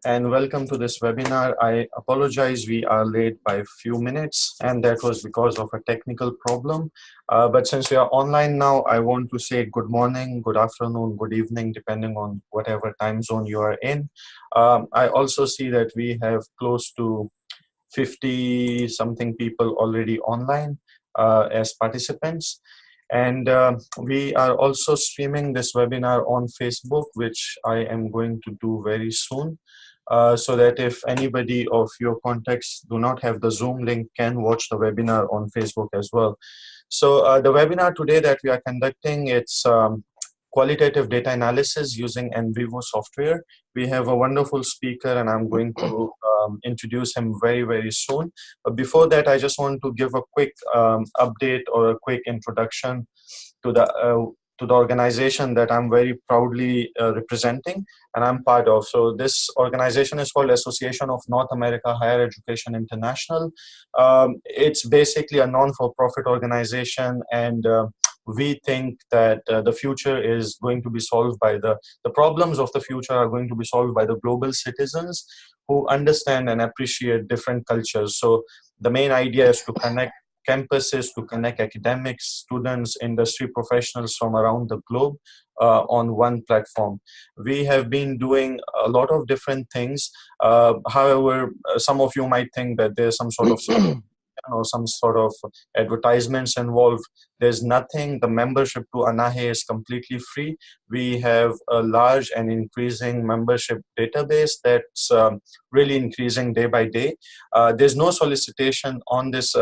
and welcome to this webinar. I apologize, we are late by a few minutes, and that was because of a technical problem. But since we are online now, I want to say good morning, good afternoon, good evening, depending on whatever time zone you are in. I also see that we have close to 50 something people already online as participants. And we are also streaming this webinar on Facebook, which I am going to do very soon. So that if anybody of your contacts do not have the Zoom link, can watch the webinar on Facebook as well. So the webinar today that we are conducting, it's qualitative data analysis using NVivo software. We have a wonderful speaker, and I'm going to introduce him very, very soon. But before that, I just want to give a quick update or a quick introduction to the organization that I'm very proudly representing and I'm part of. So this organization is called Association of North America Higher Education International. It's basically a non-for-profit organization, and we think that the future is going to be solved by the problems of the future are going to be solved by the global citizens who understand and appreciate different cultures. So the main idea is to connect campuses, to connect academics, students, industry professionals from around the globe on one platform. We have been doing a lot of different things. However, some of you might think that there's some sort of or some sort of advertisements involved. There's nothing. The membership to Anahe is completely free. We have a large and increasing membership database that's really increasing day by day. There's no solicitation on this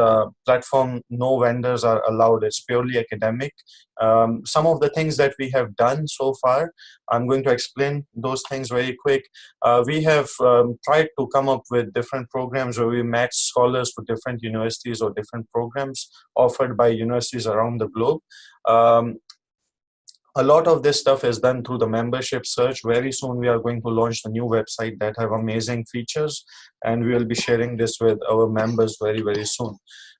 platform. No vendors are allowed. It's purely academic. Some of the things that we have done so far, I'm going to explain those things very quick. We have tried to come up with different programs where we match scholars to different universities or different programs offered by universities around the globe. A lot of this stuff is done through the membership search. Very soon we are going to launch the new website that have amazing features, and we will be sharing this with our members very, very soon.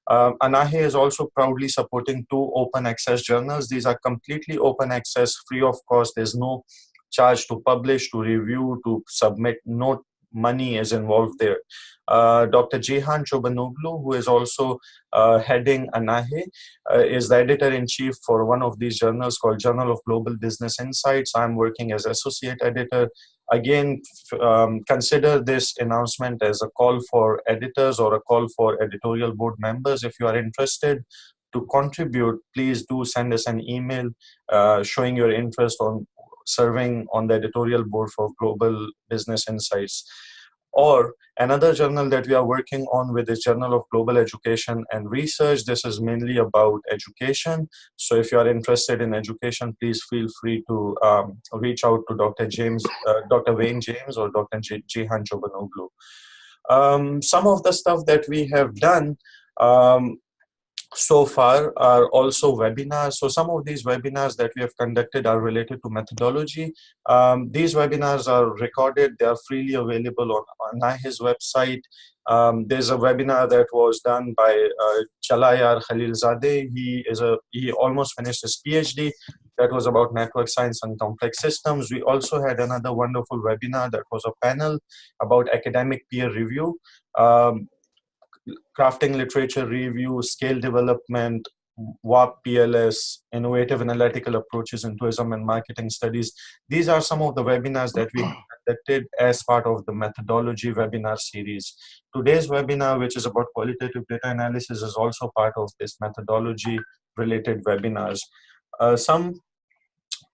Anahe is also proudly supporting 2 open access journals. These are completely open access, free of cost. There's no charge to publish, to review, to submit. No money is involved there. Dr. Jihan Chobanoglu, who is also heading Anahe, is the editor-in-chief for one of these journals called Journal of Global Business Insights. I'm working as associate editor. Again, consider this announcement as a call for editors or a call for editorial board members. If you are interested to contribute, please do send us an email showing your interest on serving on the editorial board for Global Business Insights. Or another journal that we are working on with is Journal of Global Education and Research. This is mainly about education. So if you are interested in education, please feel free to reach out to Dr. Wayne James or Dr. Jihan Chobanoglu. Some of the stuff that we have done so far are also webinars. So some of these webinars that we have conducted are related to methodology. These webinars are recorded. They are freely available on Anahe's website. There's a webinar that was done by Chalayar Khalilzadeh. He almost finished his PhD. That was about network science and complex systems. We also had another wonderful webinar that was a panel about academic peer review. Crafting literature review, scale development, WAP PLS, innovative analytical approaches in tourism and marketing studies. These are some of the webinars that we conducted as part of the methodology webinar series. Today's webinar, which is about qualitative data analysis, is also part of this methodology related webinars. Some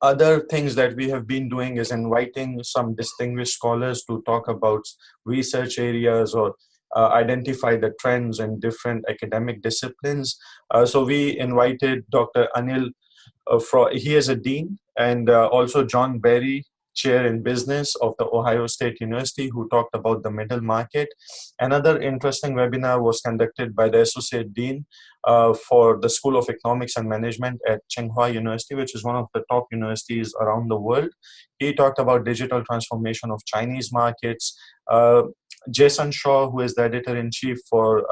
other things that we have been doing is inviting some distinguished scholars to talk about research areas or identify the trends in different academic disciplines. So we invited Dr. Anil, he is a dean, and also John Berry, chair in business of the Ohio State University, who talked about the middle market. Another interesting webinar was conducted by the associate dean for the School of Economics and Management at Tsinghua University, which is one of the top universities around the world. He talked about digital transformation of Chinese markets. Jason Shaw, who is the editor-in-chief for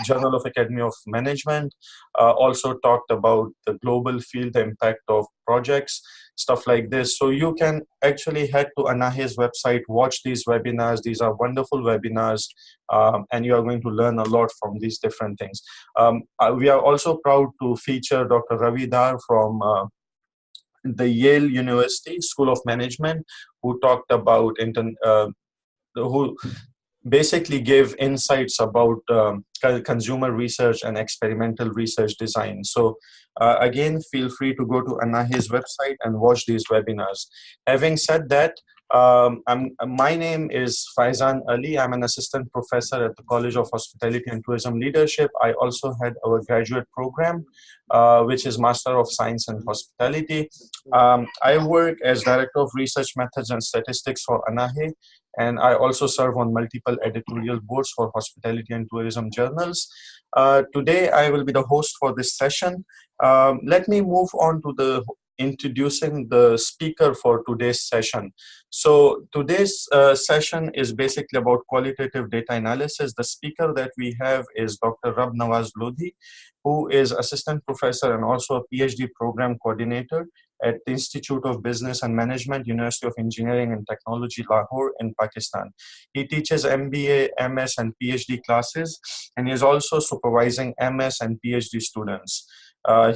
Journal of Academy of Management, also talked about the global field impact of projects. stuff like this. So you can actually head to Anahe's website, watch these webinars. These are wonderful webinars, and you are going to learn a lot from these different things. We are also proud to feature Dr. Ravi Dar from the Yale University School of Management, who talked about who basically gave insights about consumer research and experimental research design. So again, feel free to go to Anahe's website and watch these webinars. Having said that, my name is Faizan Ali. I'm an assistant professor at the College of Hospitality and Tourism Leadership. I also had our graduate program, which is Master of Science in Hospitality. I work as Director of Research Methods and Statistics for Anahe, and I also serve on multiple editorial boards for hospitality and tourism journals. Today, I will be the host for this session. Let me move on to the introducing the speaker for today's session. So today's session is basically about qualitative data analysis. The speaker that we have is Dr. Rab Nawaz Lodhi, who is assistant professor and also a PhD program coordinator at the Institute of Business and Management, University of Engineering and Technology, Lahore in Pakistan. He teaches MBA, MS, and PhD classes, and is also supervising MS and PhD students.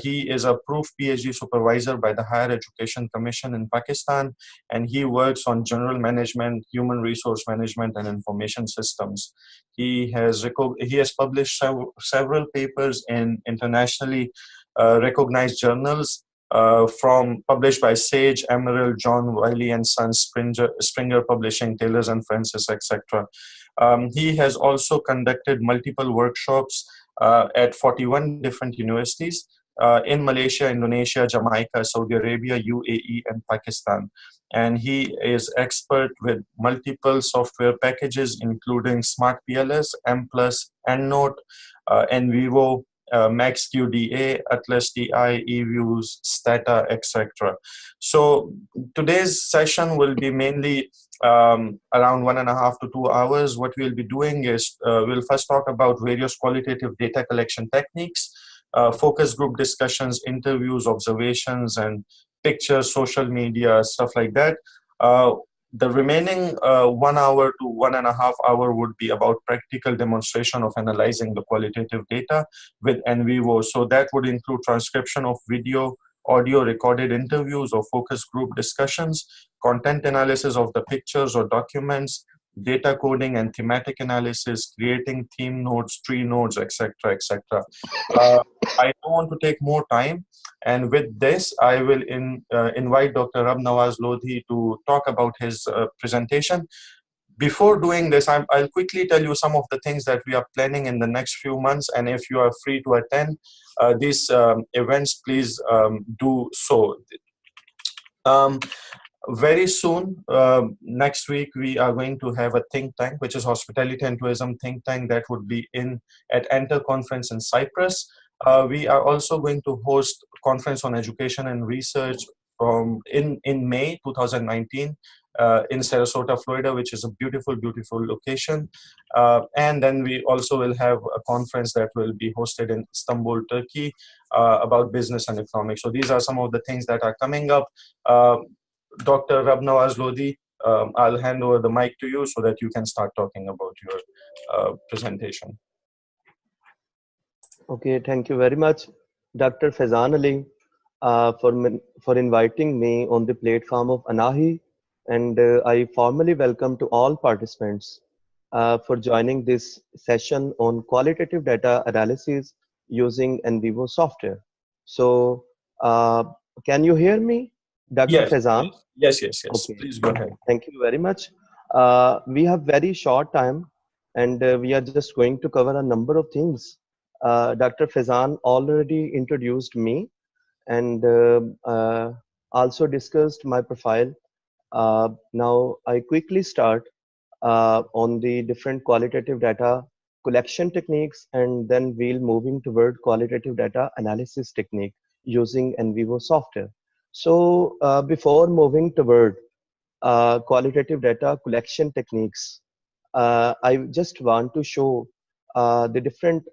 He is a proof PhD supervisor by the Higher Education Commission in Pakistan, and he works on general management, human resource management, and information systems. He has published several papers in internationally recognized journals, from published by Sage, Emerald, John Wiley and Sons, Springer Publishing, Taylors and Francis, etc. He has also conducted multiple workshops at 41 different universities in Malaysia, Indonesia, Jamaica, Saudi Arabia, UAE, and Pakistan. And he is expert with multiple software packages, including Smart PLS, M+, EndNote, NVivo, MaxQDA, Atlas TI, eViews, Stata, etc. So today's session will be mainly around 1.5 to 2 hours. What we'll be doing is we'll first talk about various qualitative data collection techniques, focus group discussions, interviews, observations, and pictures, social media, stuff like that. The remaining 1 hour to 1.5 hours would be about practical demonstration of analyzing the qualitative data with NVivo. So that would include transcription of video, audio, recorded interviews or focus group discussions, content analysis of the pictures or documents, data coding and thematic analysis, creating theme nodes, tree nodes, etc., etc. I don't want to take more time, and with this, I will invite Dr. Rab Nawaz Lodhi to talk about his presentation. Before doing this, I'll quickly tell you some of the things that we are planning in the next few months, and if you are free to attend these events, please do so. Very soon, next week, we are going to have a think tank, which is Hospitality and Tourism think tank, that would be at Enter Conference in Cyprus. We are also going to host a conference on education and research in May 2019 in Sarasota, Florida, which is a beautiful, beautiful location. And then we also will have a conference that will be hosted in Istanbul, Turkey, about business and economics. So these are some of the things that are coming up. Dr. Rab Nawaz Lodhi, I'll hand over the mic to you so that you can start talking about your presentation. Okay, thank you very much, Dr. Faizan Ali, for inviting me on the platform of Anahi, and I formally welcome to all participants for joining this session on qualitative data analysis using NVivo software. So, can you hear me, Dr. Yes, Faizan? yes. Okay. Please go ahead. Thank you very much. We have very short time, and we are just going to cover a number of things. Dr. Faizan already introduced me and also discussed my profile. Now I quickly start on the different qualitative data collection techniques, and then we'll moving toward qualitative data analysis technique using NVivo software. So before moving toward qualitative data collection techniques, I just want to show the different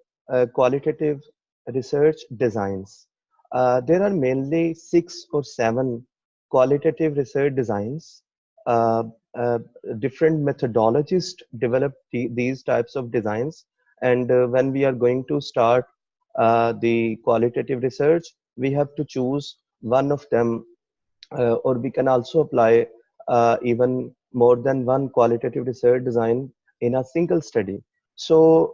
qualitative research designs. There are mainly 6 or 7 qualitative research designs. Uh, uh, Different methodologists develop these types of designs, and when we are going to start the qualitative research, we have to choose one of them, or we can also apply even more than one qualitative research design in a single study. So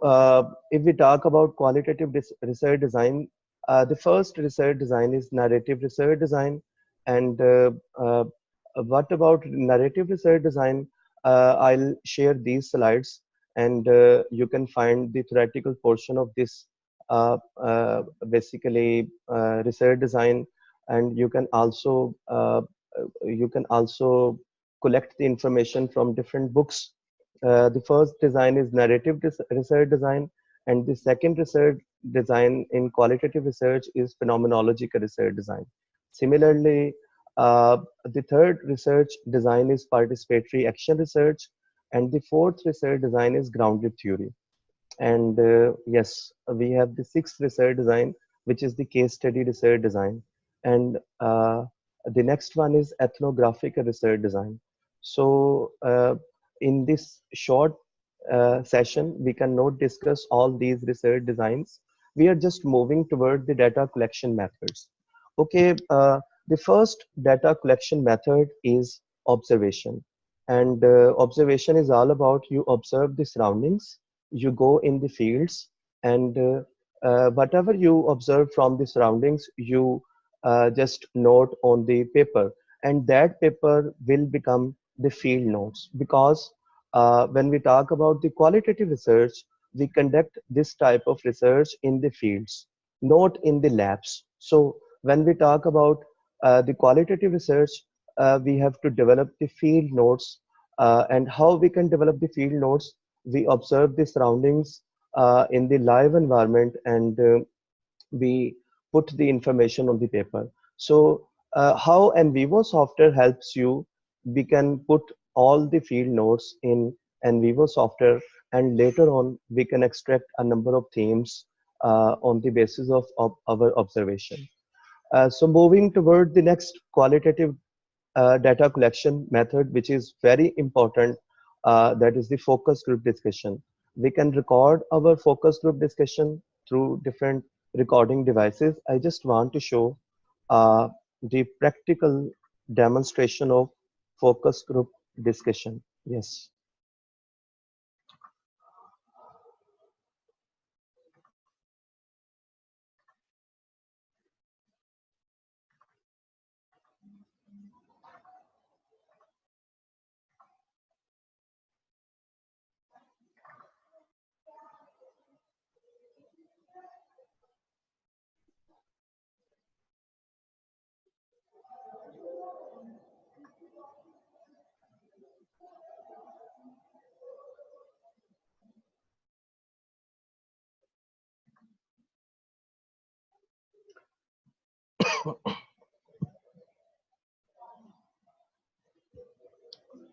if we talk about qualitative research design, the first research design is narrative research design. And what about narrative research design? I'll share these slides, and you can find the theoretical portion of this basically research design, and you can also collect the information from different books. The first design is narrative research design, and the second research design in qualitative research is phenomenological research design. Similarly, the third research design is participatory action research, and the fourth research design is grounded theory. And yes, we have the sixth research design, which is the case study research design. And the next one is ethnographic research design. So in this short session, we cannot discuss all these research designs. We are just moving toward the data collection methods. Okay, the first data collection method is observation. And observation is all about you observe the surroundings, you go in the fields, and whatever you observe from the surroundings, you just note on the paper, and that paper will become the field notes. Because when we talk about the qualitative research, we conduct this type of research in the fields, not in the labs. So when we talk about the qualitative research, we have to develop the field notes. And how we can develop the field notes? We observe the surroundings in the live environment, and we put the information on the paper. So how NVivo software helps you? We can put all the field notes in NVivo software, and later on we can extract a number of themes on the basis of our observation. So moving toward the next qualitative data collection method, which is very important, that is the focus group discussion. We can record our focus group discussion through different recording devices. I just want to show the practical demonstration of focus group discussion. Yes.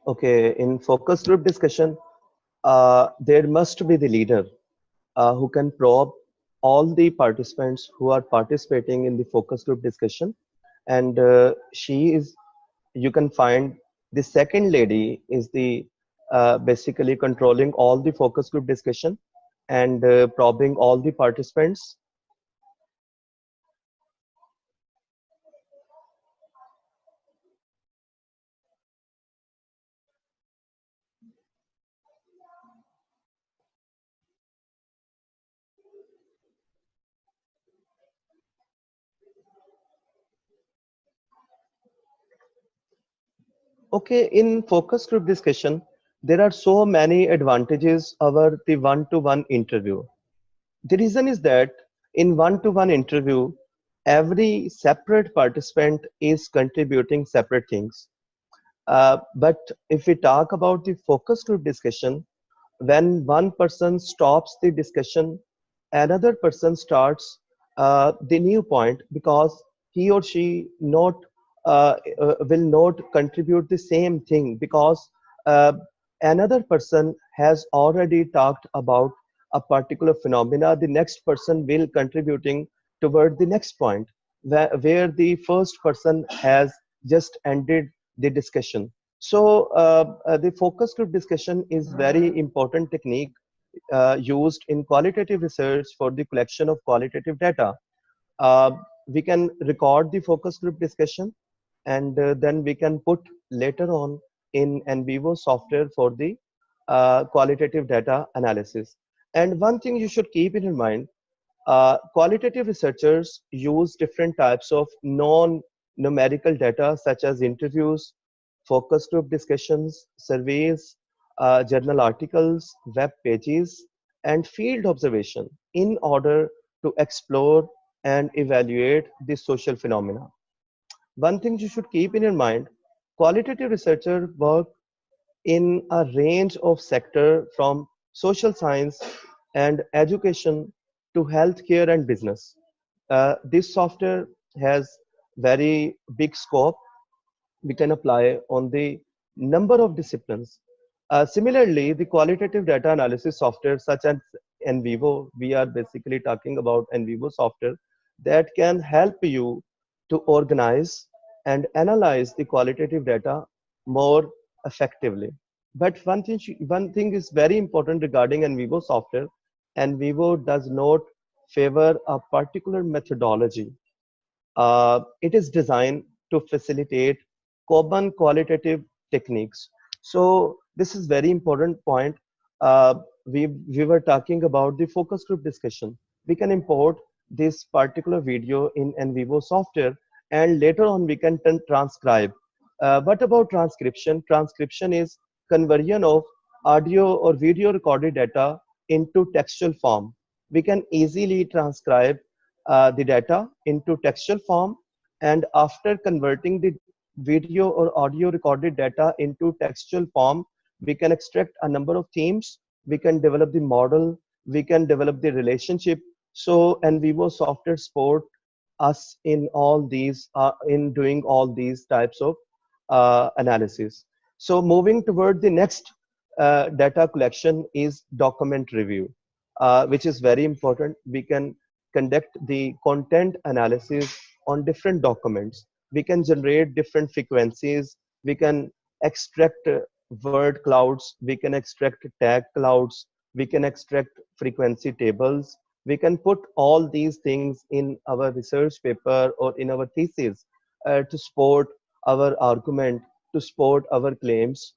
Okay, in focus group discussion, there must be the leader who can probe all the participants who are participating in the focus group discussion. And she is, you can find the second lady is the basically controlling all the focus group discussion and probing all the participants. Okay, in focus group discussion, there are so many advantages over the one-to-one interview. The reason is that in one-to-one interview, every separate participant is contributing separate things. But if we talk about the focus group discussion, when one person stops the discussion, another person starts the new point, because he or she not will not contribute the same thing, because uh, another person has already talked about a particular phenomena. The next person will contributing toward the next point, where the first person has just ended the discussion. So the focus group discussion is very important technique used in qualitative research for the collection of qualitative data. Uh, we can record the focus group discussion, and then we can put later on in NVivo software for the qualitative data analysis. And one thing you should keep in your mind, qualitative researchers use different types of non-numerical data such as interviews, focus group discussions, surveys, journal articles, web pages, and field observation in order to explore and evaluate the social phenomena. One thing you should keep in your mind, qualitative researchers work in a range of sector from social science and education to healthcare and business. This software has very big scope we can apply on the number of disciplines. Similarly, the qualitative data analysis software such as NVivo, we are basically talking about NVivo software that can help you to organize and analyze the qualitative data more effectively. But one thing is very important regarding NVivo software. NVivo does not favor a particular methodology. It is designed to facilitate common qualitative techniques. So this is very important point. Uh, we were talking about the focus group discussion. We can import this particular video in NVivo software, and later on we can transcribe. What about transcription? Transcription is conversion of audio or video recorded data into textual form. We can easily transcribe the data into textual form, and after converting the video or audio recorded data into textual form, we can extract a number of themes, we can develop the model, we can develop the relationship. So NVivo software support us in all these in doing all these types of analysis. So moving toward the next data collection is document review, which is very important. We can conduct the content analysis on different documents. We can generate different frequencies. We can extract word clouds. We can extract tag clouds. We can extract frequency tables. We can put all these things in our research paper or in our thesis to support our argument, to support our claims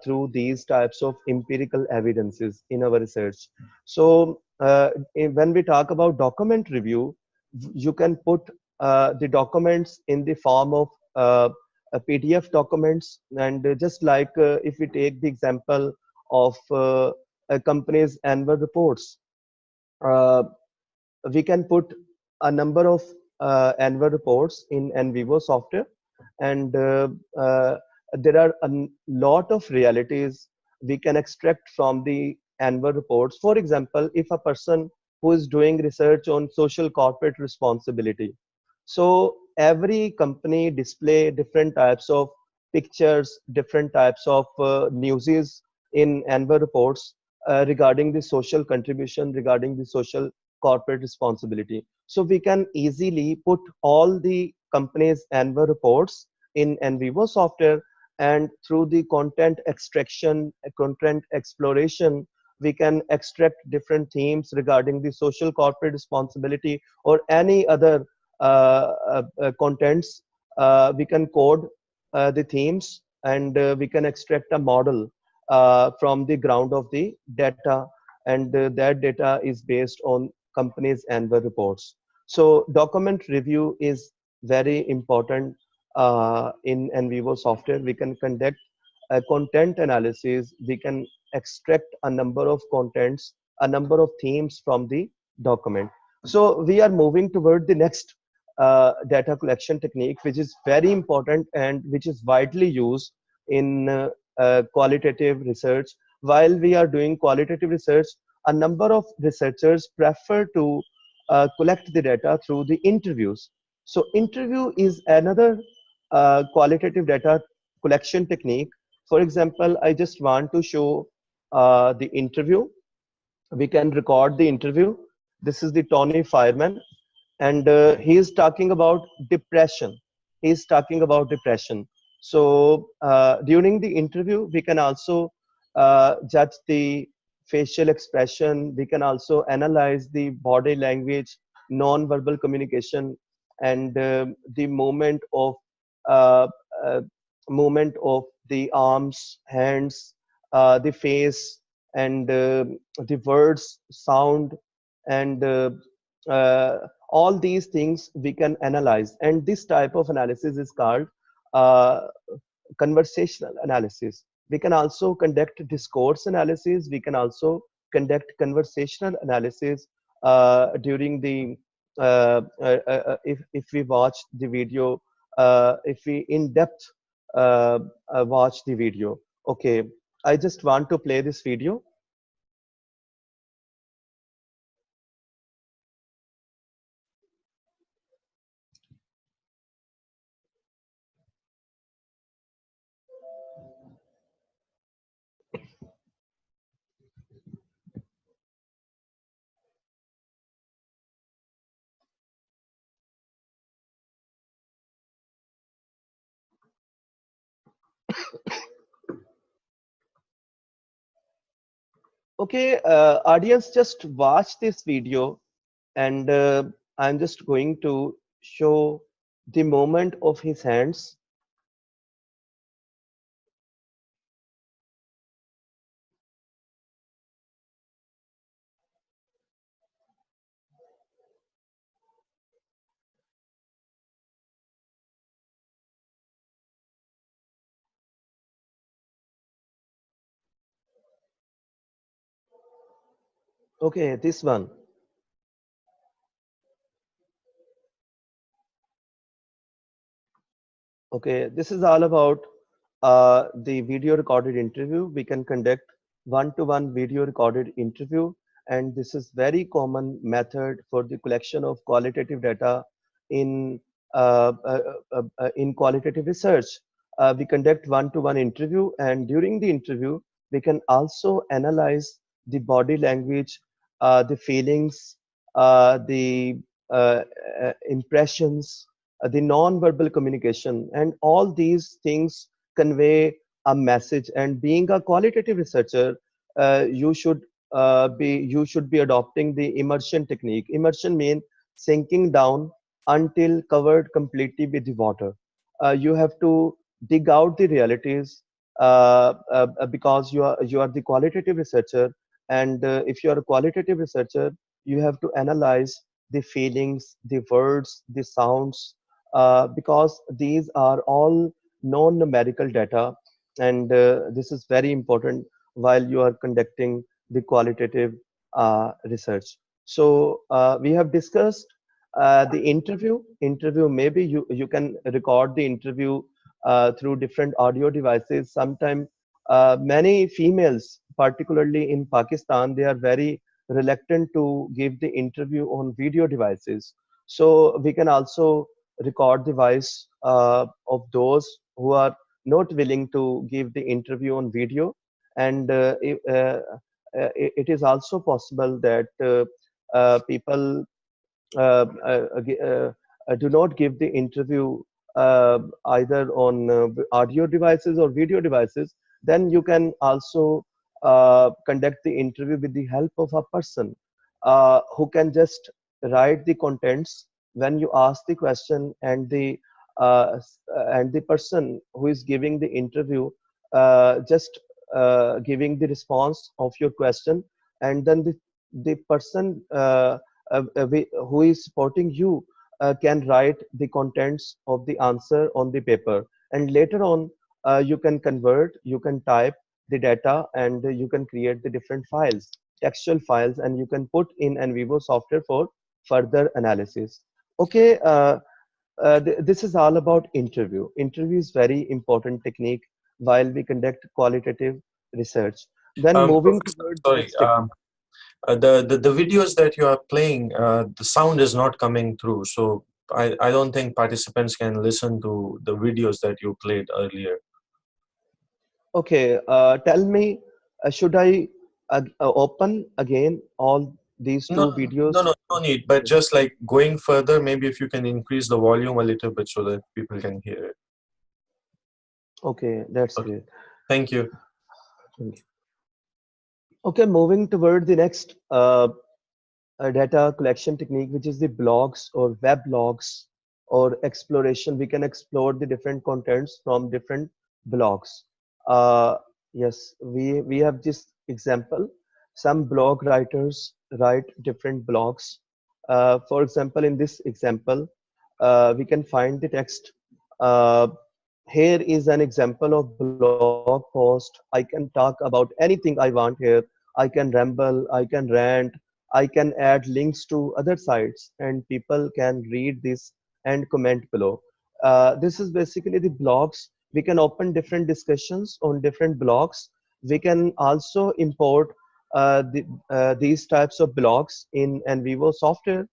through these types of empirical evidences in our research. So when we talk about document review, you can put the documents in the form of PDF documents. And just like if we take the example of a company's annual reports, uh, we can put a number of annual reports in NVivo software, and there are a lot of realities we can extract from the annual reports. For example, if a person who is doing research on social corporate responsibility, so every company display different types of pictures, different types of newses in annual reports regarding the social contribution, regarding the social corporate responsibility. So we can easily put all the company's annual reports in NVivo software, and through the content extraction, content exploration, we can extract different themes regarding the social corporate responsibility or any other contents. We can code the themes, and we can extract a model from the ground of the data, and that data is based on companies' annual reports. So document review is very important in NVivo software. We can conduct a content analysis. We can extract a number of contents, a number of themes from the document. So we are moving toward the next data collection technique, which is very important and which is widely used in qualitative research. While we are doing qualitative research, a number of researchers prefer to collect the data through the interviews. So interview is another qualitative data collection technique. For example, I just want to show the interview. We can record the interview. This is the Tony Fireman, and he is talking about depression. he's talking about depression. So during the interview, we can also judge the facial expression. We can also analyze the body language, non-verbal communication, and the uh, uh, movement of the arms, hands, the face, and the words, sound, and all these things we can analyze. And this type of analysis is called uh, conversational analysis. We can also conduct discourse analysis. We can also conduct conversational analysis during the if we watch the video, if we in depth watch the video. Okay, I just want to play this video. Okay, audience, just watch this video, and I'm just going to show the movement of his hands. Okay, this one. Okay, this is all about the video recorded interview. We can conduct one-to-one video recorded interview, and this is very common method for the collection of qualitative data in in qualitative research. We conduct one-to-one interview, and during the interview, we can also analyze the body language, the feelings, the impressions, the non-verbal communication, and all these things convey a message. And being a qualitative researcher, you should be adopting the immersion technique. Immersion means sinking down until covered completely with the water. You have to dig out the realities because you are the qualitative researcher, and if you are a qualitative researcher, you have to analyze the feelings, the words, the sounds, because these are all non-numerical data, and this is very important while you are conducting the qualitative research. So we have discussed the interview. Maybe you can record the interview through different audio devices. Sometimes many females, particularly in Pakistan, they are very reluctant to give the interview on video devices. So we can also record the voice of those who are not willing to give the interview on video. And it is also possible that people uh, uh, do not give the interview either on audio devices or video devices. Then you can also conduct the interview with the help of a person who can just write the contents when you ask the question, and the person who is giving the interview just giving the response of your question, and then the person who is supporting you can write the contents of the answer on the paper, and later on you can convert, you can type the data, and you can create the different files, textual files, and you can put in NVivo software for further analysis. Okay, this is all about interview. Interview is very important technique while we conduct qualitative research. Then moving Professor, toward the sorry. next technique. The videos that you are playing, the sound is not coming through. So I don't think participants can listen to the videos that you played earlier. Okay, tell me, should I open again all these No, two videos. no, no, no need. But just like going further, maybe if you can increase the volume a little bit so that people can hear it. Okay, that's Okay. great. Thank you. Okay, moving toward the next data collection technique, which is the blogs or web blogs or exploration. We can explore the different contents from different blogs. Uh, yes, we have this example. Some blog writers write different blogs. For example, in this example, we can find the text. Uh, Here is an example of blog post. I can talk about anything I want here. I can ramble, I can rant, I can add links to other sites, and people can read this and comment below. This is basically the blogs. We can open different discussions on different blogs. We can also import these types of blogs in NVivo software.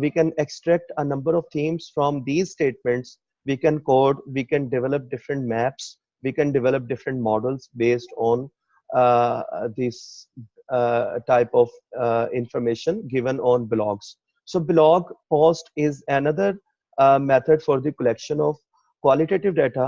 We can extract a number of themes from these statements. We can code, we can develop different maps, we can develop different models based on this type of information given on blogs. So blog post is another method for the collection of qualitative data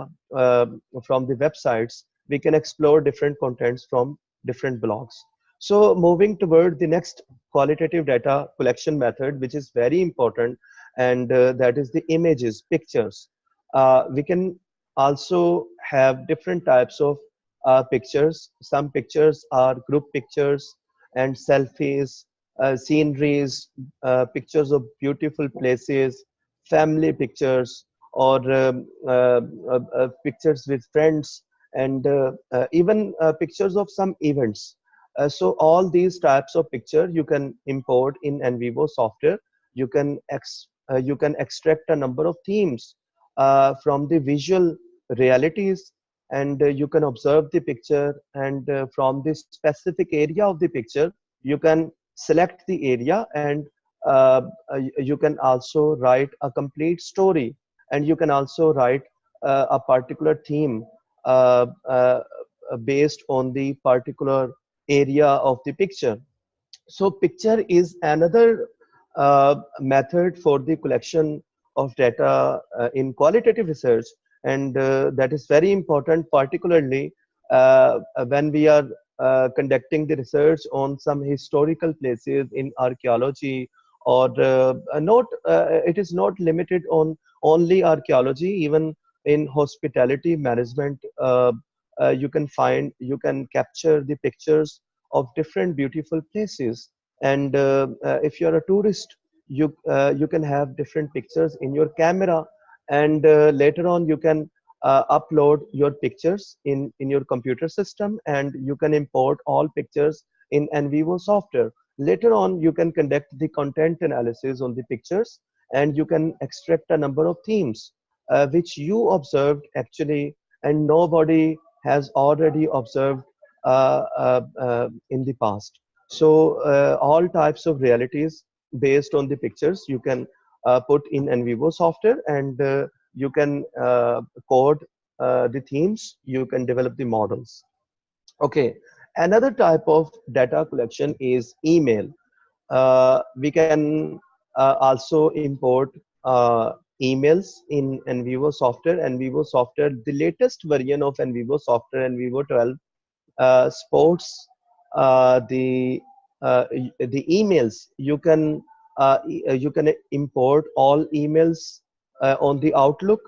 from the websites. We can explore different contents from different blogs. So moving toward the next qualitative data collection method, which is very important, and that is the images, pictures. We can also have different types of pictures. Some pictures are group pictures and selfies, sceneries, pictures of beautiful places, family pictures, or pictures with friends, and even pictures of some events. So all these types of picture you can import in NVivo software. You can extract a number of themes from the visual realities, and you can observe the picture, and from the specific area of the picture you can select the area, and you can also write a complete story, and you can also write a particular theme uh, uh, based on the particular area of the picture. So picture is another method for the collection of data in qualitative research, and that is very important, particularly when we are conducting the research on some historical places in archaeology, or not. It is not limited on only archaeology. Even in hospitality management, you can capture the pictures of different beautiful places, and if you're a tourist, you can have different pictures in your camera, and later on you can upload your pictures in your computer system, and you can import all pictures in NVivo software. Later on you can conduct the content analysis on the pictures, and you can extract a number of themes which you observed actually, and nobody has already observed in the past. So all types of realities based on the pictures you can put in NVivo software, and you can code the themes, you can develop the models. Okay, another type of data collection is email. We can also import emails in NVivo software. NVivo software, the latest version of NVivo software, NVivo 12, sports the the emails. You can import all emails on the Outlook,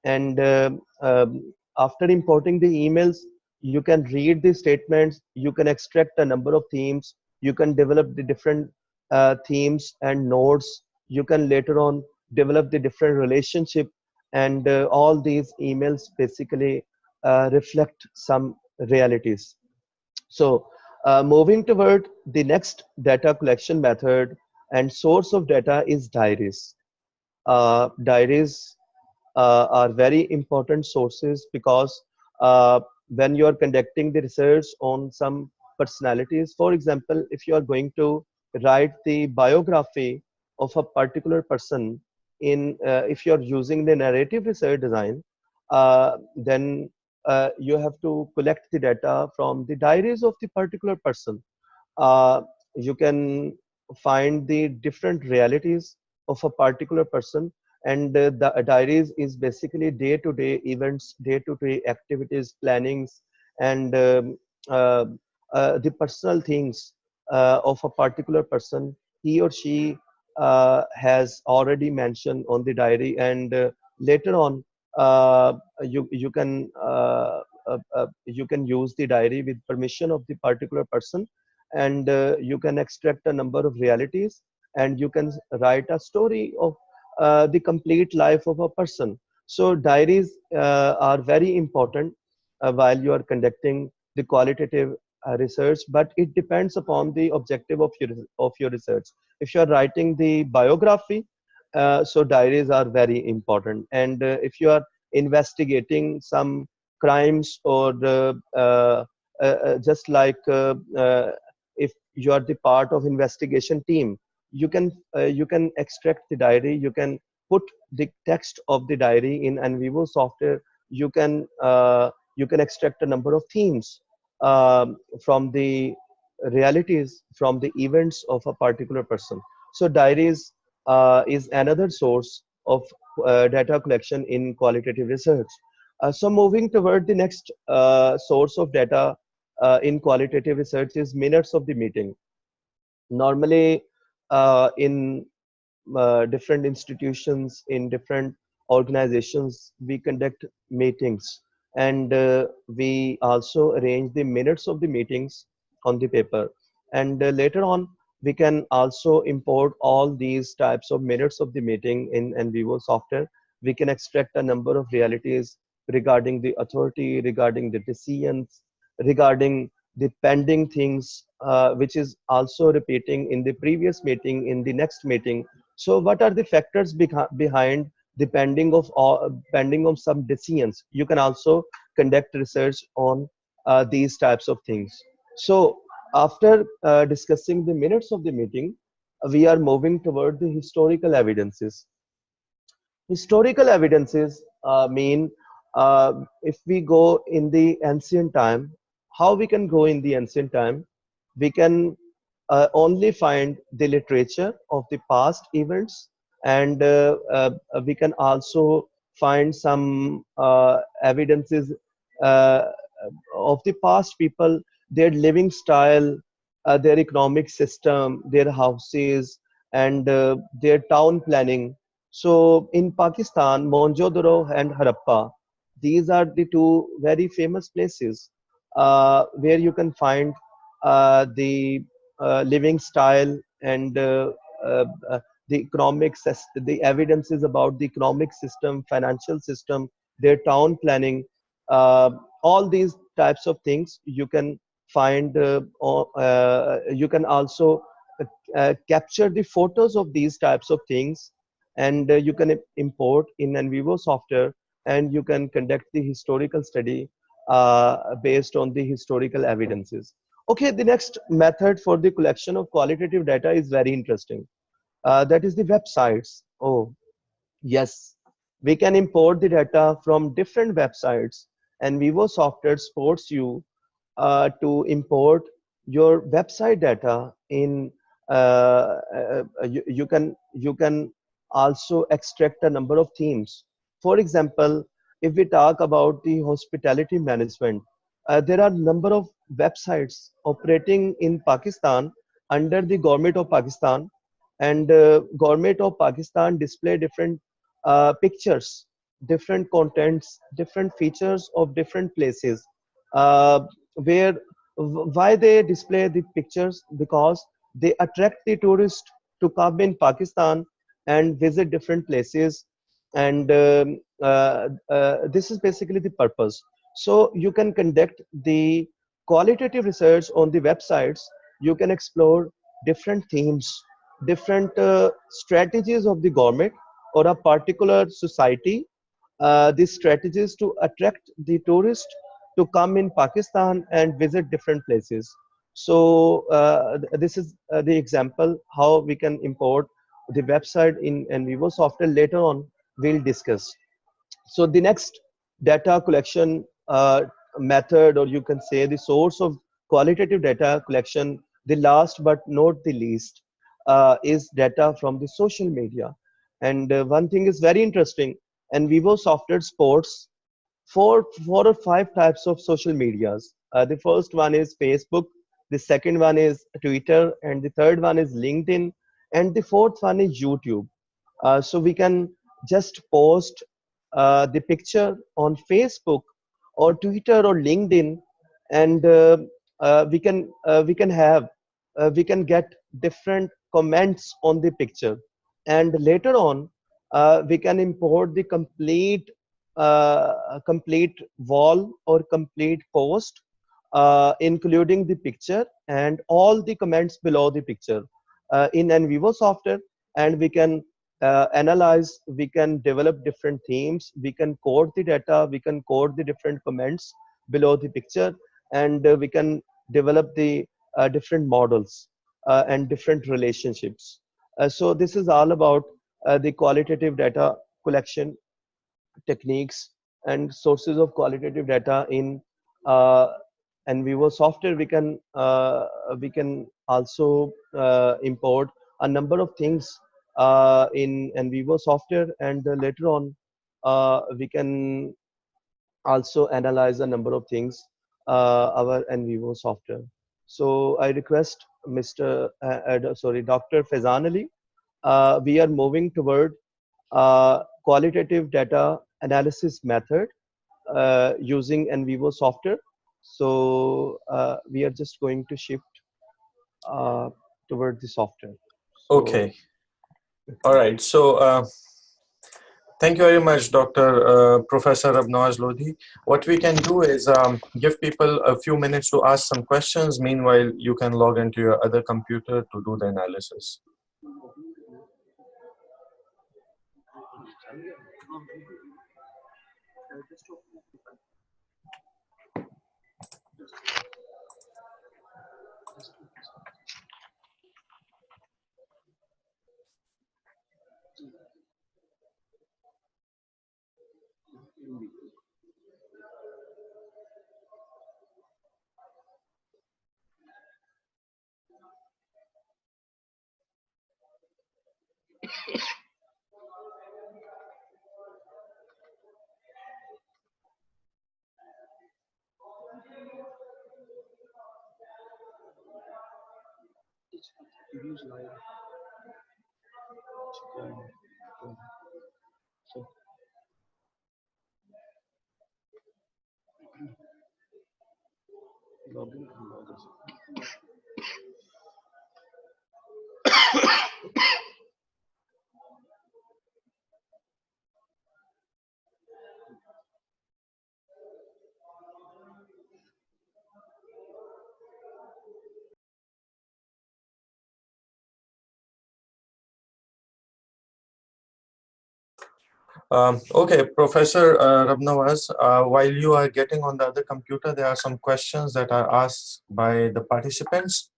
and after importing the emails, you can read the statements, you can extract a number of themes, you can develop the different themes and nodes, you can later on develop the different relationship, and all these emails basically reflect some realities. So moving toward the next data collection method and source of data is diaries. Diaries are very important sources, because when you are conducting the research on some personalities, for example, if you are going to write the biography of a particular person in, if you are using the narrative research design, then you have to collect the data from the diaries of the particular person. uh, you can find the different realities of a particular person. And the diaries is basically day-to-day events, day-to-day activities, plannings, and uh, the personal things of a particular person. He or she has already mentioned on the diary, and later on uh, you can use the diary with permission of the particular person, and you can extract a number of realities, and you can write a story of the complete life of a person. So diaries are very important while you are conducting the qualitative research, but it depends upon the objective of your research. If you are writing the biography, so diaries are very important. And if you are investigating some crimes, or just like if you are the part of investigation team, you can extract the diary, you can put the text of the diary in NVivo software. You can extract a number of themes from the realities, from the events of a particular person. So diaries is another source of data collection in qualitative research. So moving toward the next source of data in qualitative research is minutes of the meeting. Normally, in different institutions, in different organizations, we conduct meetings, and we also arrange the minutes of the meetings on the paper. And later on, we can also import all these types of minutes of the meeting in NVivo software. We can extract a number of realities regarding the authority, regarding the decisions, regarding the pending things, which is also repeating in the previous meeting, in the next meeting. So what are the factors behind the pending of some decisions? You can also conduct research on these types of things. So after discussing the minutes of the meeting, we are moving toward the historical evidences. Historical evidences mean if we go in the ancient time, how we can go in the ancient time? We can only find the literature of the past events, and we can also find some evidences uh, of the past people, their living style, their economic system, their houses, and their town planning. So in Pakistan, Mohenjo-daro and Harappa, these are the two very famous places where you can find the living style, and uh, uh, the evidences about the economic system, financial system, their town planning, uh, all these types of things you can find. You can also capture the photos of these types of things, and you can import in NVivo software, and you can conduct the historical study based on the historical evidences. Okay, the next method for the collection of qualitative data is very interesting. That is the websites. Oh, yes, we can import the data from different websites, and Vivo software supports you to import your website data in. You can also extract a number of themes. For example, if we talk about the hospitality management, there are number of websites operating in Pakistan under the government of Pakistan, and government of Pakistan display different pictures, different contents, different features of different places. Where why they display the pictures? Because they attract the tourist to come in Pakistan and visit different places, and this is basically the purpose. So you can conduct the qualitative research on the websites. You can explore different themes, different strategies of the government or a particular society, these strategies to attract the tourist to come in Pakistan and visit different places. So this is the example how we can import the website in NVivo software. Later on, we'll discuss. So the next data collection method, or you can say the source of qualitative data collection, the last but not the least, is data from the social media. And one thing is very interesting. NVivo software supports four or five types of social medias. The first one is Facebook, the second one is Twitter, and the third one is LinkedIn, and the fourth one is YouTube. So we can just post the picture on Facebook or Twitter or LinkedIn, and we can have we can get different comments on the picture, and later on we can import the complete wall or complete post, including the picture and all the comments below the picture in NVivo software, and we can analyze, we can develop different themes, we can code the data, we can code the different comments below the picture, and we can develop the different models and different relationships. So this is all about the qualitative data collection techniques and sources of qualitative data in uh, NVivo software. We can also import a number of things in NVivo software, and later on we can also analyze a number of things our NVivo software. So I request Dr. Faizan Ali. We are moving toward qualitative data analysis method using NVivo software. So we are just going to shift uh, toward the software. So, Okay. All right. So thank you very much, Dr. Professor Abnawaz Lodhi. What we can do is give people a few minutes to ask some questions. Meanwhile, you can log into your other computer to do the analysis. Okay, Professor Rabnawaz, while you are getting on the other computer, there are some questions that are asked by the participants.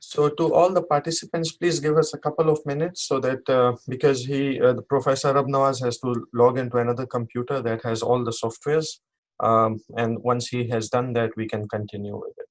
So to all the participants, please give us a couple of minutes so that because the Professor Abnawaz has to log into another computer that has all the softwares. And once he has done that, we can continue with it.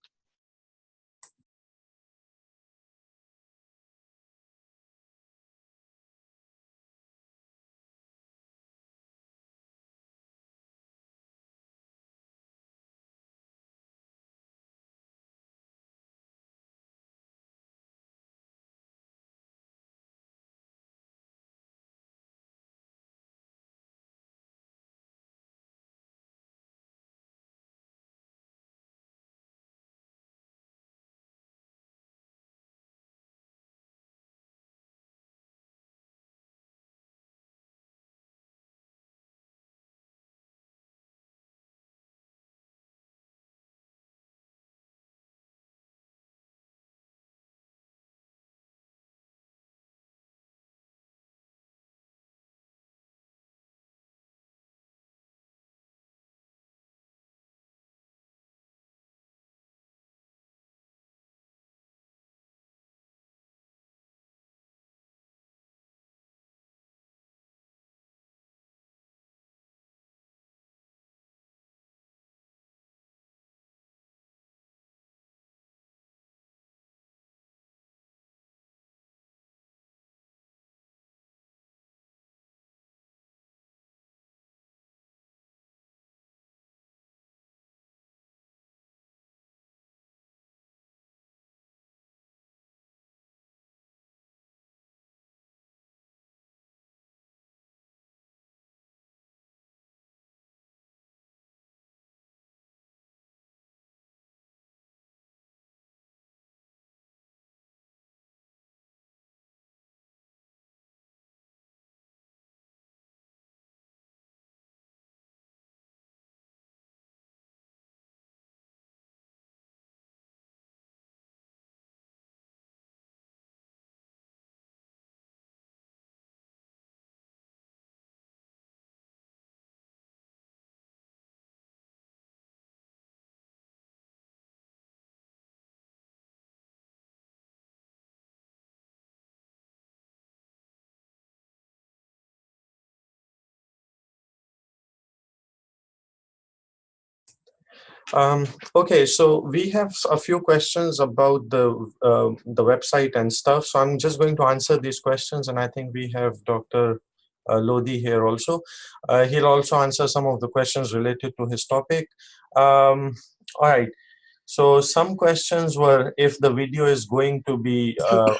Okay, so we have a few questions about the website and stuff. So I'm just going to answer these questions, and I think we have Dr. Lodi here also. He'll also answer some of the questions related to his topic. All right. So some questions were if the video is going to be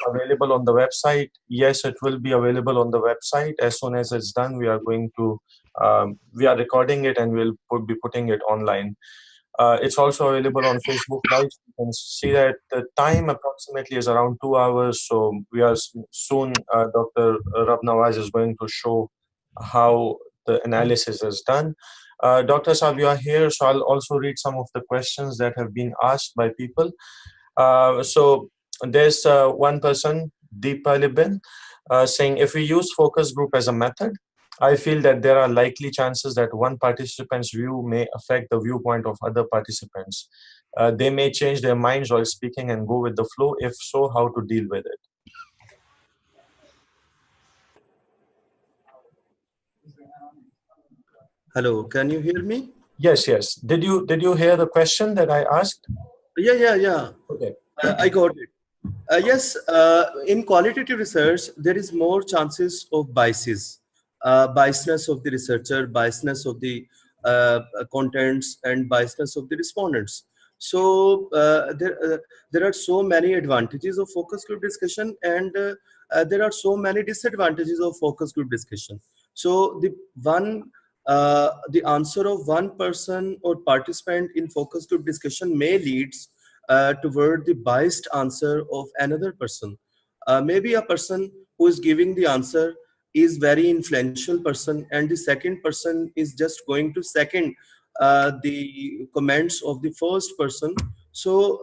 available on the website. Yes, it will be available on the website. As soon as it's done, we are going to we are recording it and we'll be putting it online. It's also available on Facebook Live. You can see that the time approximately is around 2 hours. So we are soon, Dr. Rab Nawaz is going to show how the analysis is done. Dr. Saab, you are here, so I'll also read some of the questions that have been asked by people. So there's one person, Deepa Libin, saying if we use focus group as a method, I feel that there are likely chances that one participant's view may affect the viewpoint of other participants. They may change their minds while speaking and go with the flow. If so, how to deal with it? Hello, can you hear me? Yes, yes. Did you hear the question that I asked? Yeah. Okay. I got it. Yes, in qualitative research, there is more chances of biases, biasness of the researcher, biasness of the contents, and biasness of the respondents. So there are so many advantages of focus group discussion, and there are so many disadvantages of focus group discussion. So the answer of one person or participant in focus group discussion may leads toward the biased answer of another person. Maybe a person who is giving the answer is very influential person, and the second person is just going to second the comments of the first person. So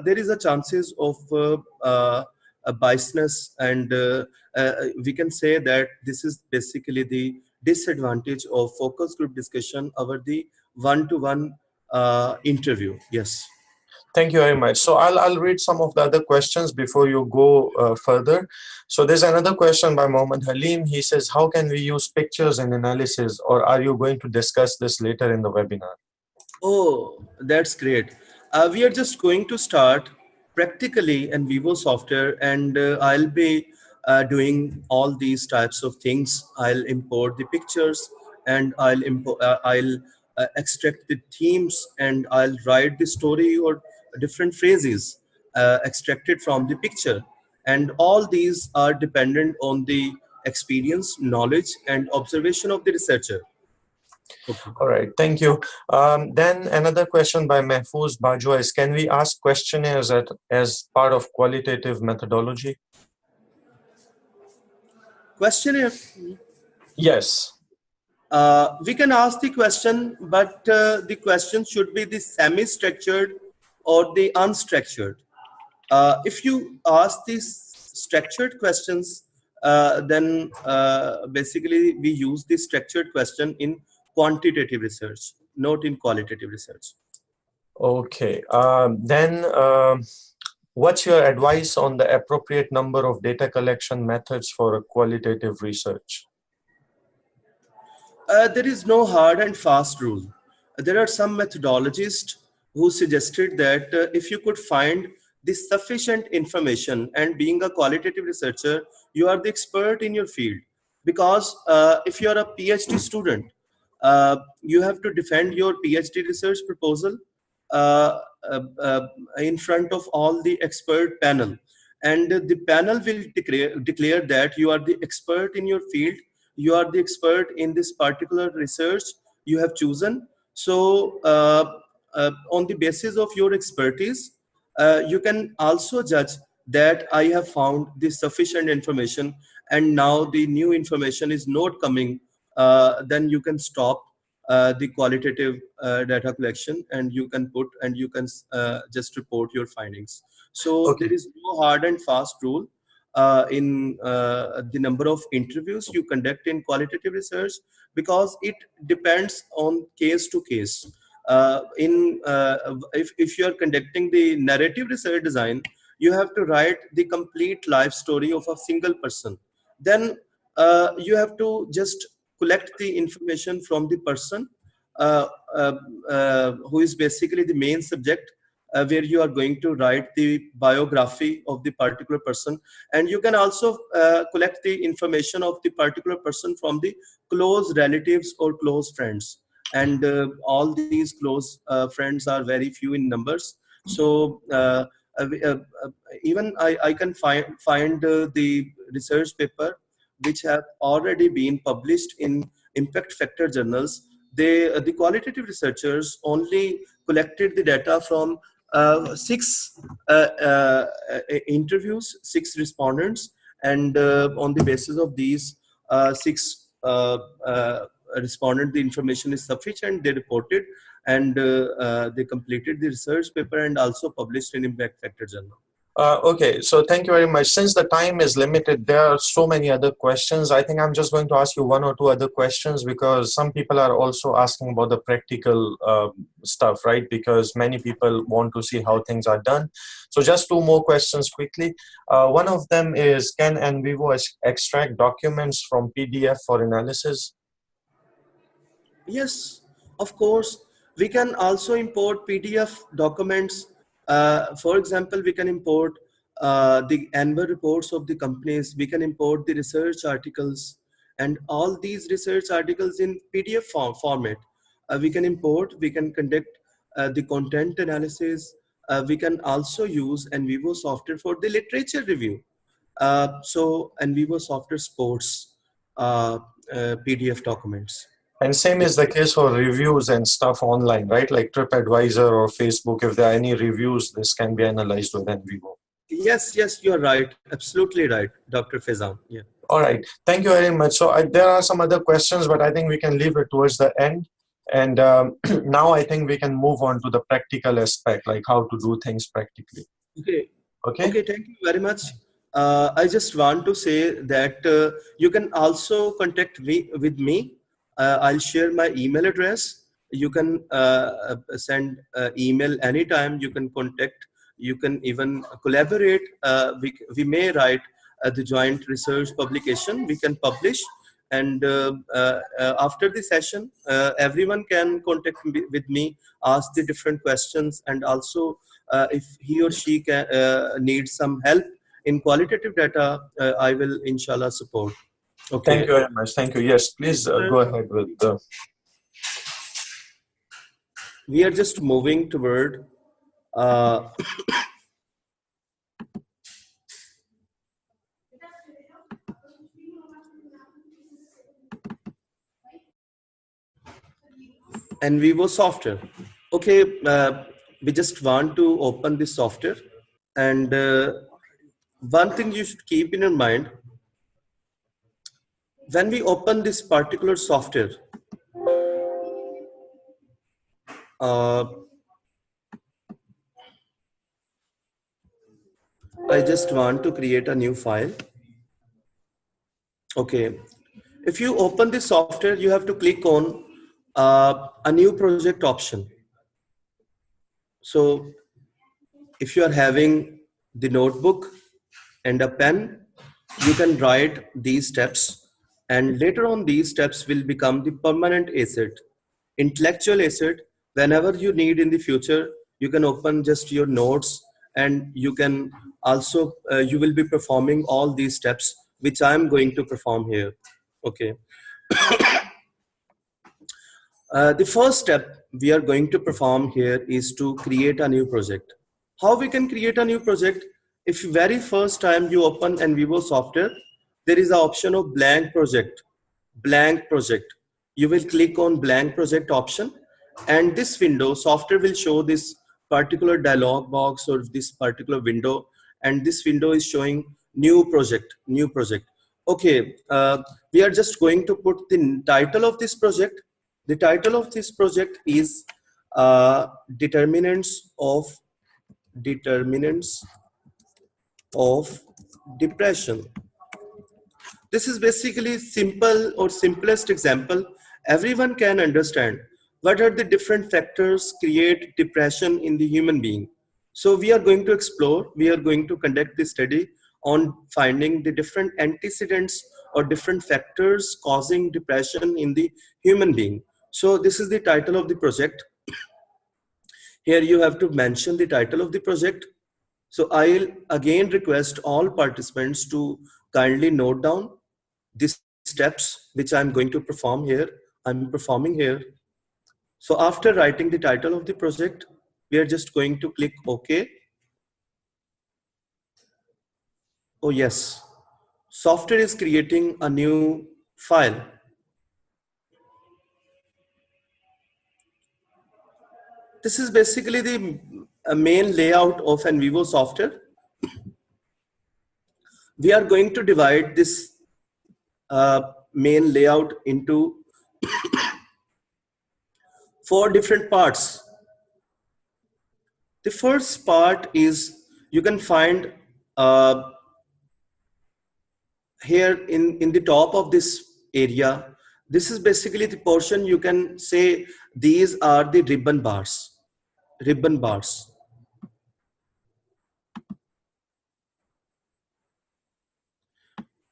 there is a chances of a biasness, and we can say that this is basically the disadvantage of focus group discussion over the one-to-one interview. Yes. Thank you very much. So I'll read some of the other questions before you go further. So there's another question by Mohammed Halim. He says, how can we use pictures in analysis, or are you going to discuss this later in the webinar? Oh, that's great. We are just going to start practically in Vivo software, and I'll be doing all these types of things. I'll import the pictures, and I'll extract the themes, and I'll write the story or different phrases extracted from the picture. And all these are dependent on the experience, knowledge, and observation of the researcher. Okay. All right, thank you. Then another question by Mehfooz Bajwa is, can we ask questionnaires as part of qualitative methodology? Questionnaire. Yes. We can ask the question, but the question should be the semi-structured or the unstructured. If you ask these structured questions, then basically we use the structured question in quantitative research, not in qualitative research. Okay. Then what's your advice on the appropriate number of data collection methods for a qualitative research? There is no hard and fast rule. There are some methodologists who suggested that if you could find the sufficient information, and being a qualitative researcher, you are the expert in your field. Because if you are a PhD student, you have to defend your PhD research proposal uh, in front of all the expert panel. And the panel will declare that you are the expert in your field, you are the expert in this particular research you have chosen. So on the basis of your expertise, you can also judge that I have found this sufficient information, and now the new information is not coming. Then you can stop the qualitative data collection, and you can put and you can just report your findings. So Okay. there is no hard and fast rule in the number of interviews you conduct in qualitative research, because it depends on case to case. If you are conducting the narrative research design, you have to write the complete life story of a single person. Then you have to just collect the information from the person, who is basically the main subject, where you are going to write the biography of the particular person, and you can also collect the information of the particular person from the close relatives or close friends. And all these close friends are very few in numbers. So uh, uh, uh, even I can find the research paper which have already been published in impact factor journals. The qualitative researchers only collected the data from six interviews, six respondents, and on the basis of these six respondent, the information is sufficient. They reported, and they completed the research paper and also published in impact factor journal. Okay, so thank you very much. Since the time is limited, there are so many other questions. I think I'm just going to ask you one or two other questions, because some people are also asking about the practical stuff, right? Because many people want to see how things are done. So just two more questions quickly. One of them is, can NVivo extract documents from PDF for analysis? Yes, of course. We can also import PDF documents. For example, we can import the annual reports of the companies. We can import the research articles, and all these research articles in PDF format. We can import, we can conduct the content analysis. We can also use NVivo software for the literature review. So NVivo software supports PDF documents. And same is the case for reviews and stuff online, right? Like TripAdvisor or Facebook, if there are any reviews, this can be analyzed with NVivo. Yes, yes, you're right. Absolutely right, Dr. Faizan. Yeah. All right. Thank you very much. So there are some other questions, but I think we can leave it towards the end. And now I think we can move on to the practical aspect, like how to do things practically. Okay. Okay. Okay, thank you very much. I just want to say that you can also contact me with me. I'll share my email address. You can send email anytime. You can contact. You can even collaborate. We may write the joint research publication. We can publish. And after the session, everyone can contact with me, ask the different questions, and also if he or she needs some help in qualitative data, I will inshallah support. Okay. Thank you very much. Thank you. Yes, please go ahead with the. We are just moving toward NVivo software. Okay, we just want to open this software, and one thing you should keep in your mind, when we open this particular software, I just want to create a new file. Okay, if you open this software, you have to click on a new project option. So if you are having the notebook and a pen, you can write these steps, and later on these steps will become the permanent asset, intellectual asset. Whenever you need in the future, you can open just your notes, and you can also you will be performing all these steps which I am going to perform here. Okay. The first step we are going to perform here is to create a new project. How we can create a new project? If very first time you open NVivo software, there is an option of blank project. Blank project. You will click on blank project option, and this window, software will show this particular dialog box or this particular window, and this window is showing new project, new project. Okay, we are just going to put the title of this project. The title of this project is determinants of depression. This is basically simple or simplest example. Everyone can understand what are the different factors create depression in the human being. So we are going to explore, we are going to conduct this study on finding the different antecedents or different factors causing depression in the human being. So this is the title of the project. Here you have to mention the title of the project. So I'll again request all participants to kindly note down the steps which I'm going to perform here. I'm performing here. So after writing the title of the project, we are just going to click OK. Oh yes, software is creating a new file. This is basically the main layout of NVivo software. We are going to divide this main layout into 4 different parts. The first part is you can find here in the top of this area. This is basically the portion you can say these are the ribbon bars. Ribbon bars.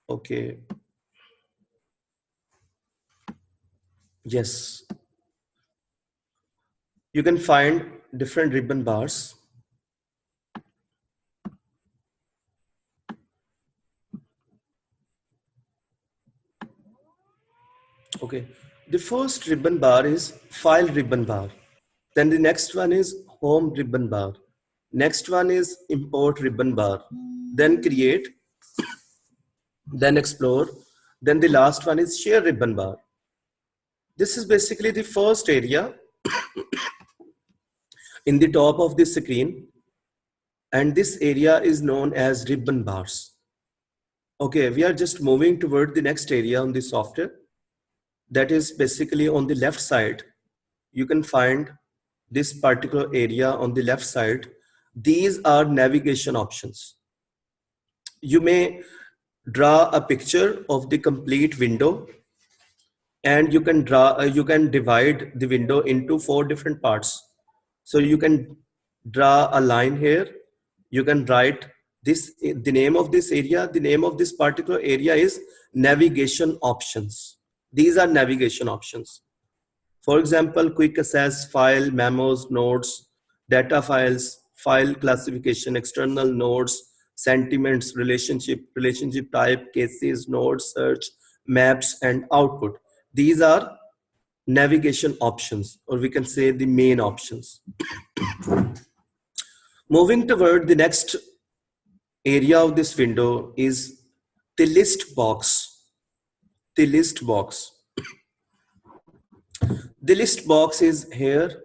Okay. Yes. You can find different ribbon bars. Okay. The first ribbon bar is file ribbon bar. Then the next one is home ribbon bar. Next one is import ribbon bar. Then create. Then explore. Then the last one is share ribbon bar. This is basically the first area in the top of the screen. And this area is known as ribbon bars. Okay, we are just moving toward the next area on the software. That is basically on the left side. You can find this particular area on the left side. These are navigation options. You may draw a picture of the complete window, and you can divide the window into 4 different parts. So you can draw a line here. You can write this, the name of this area. The name of this particular area is navigation options. These are navigation options. For example, quick access, file, memos, notes, data files, file classification, external nodes, sentiments, relationship type, cases, nodes, search, maps, and output. These are navigation options, or we can say the main options. Moving toward the next area of this window is the list box. The list box. The list box is here,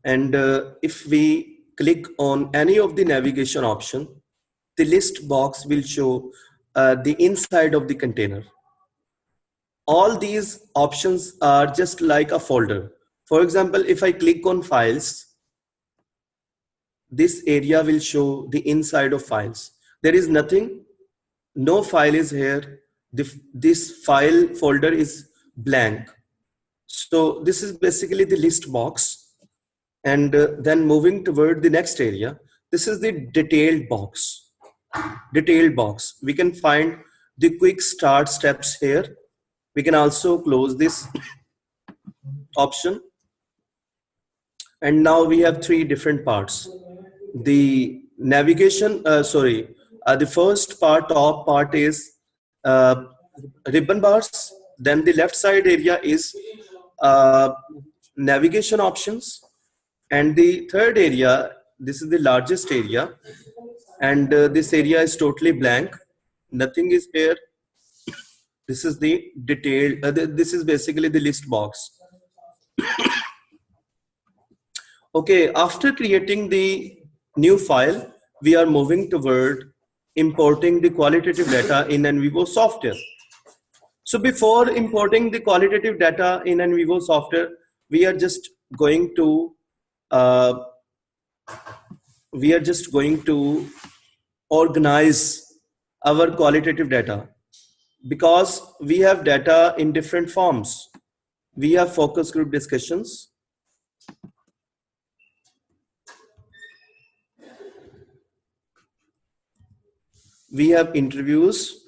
and if we click on any of the navigation option, the list box will show the inside of the container. All these options are just like a folder. For example, if I click on files, this area will show the inside of files. There is nothing, no file is here. This file folder is blank. So this is basically the list box. And then moving toward the next area, this is the detailed box. Detailed box. We can find the quick start steps here. We can also close this option. And now we have 3 different parts. The navigation, the first part, top part is ribbon bars. Then the left side area is navigation options. And the third area, this is the largest area. And this area is totally blank. Nothing is here. This is the detailed, this is basically the list box. Okay, after creating the new file, we are moving toward importing the qualitative data in NVivo software. So before importing the qualitative data in NVivo software, we are just going to organize our qualitative data, because we have data in different forms. We have focus group discussions. We have interviews.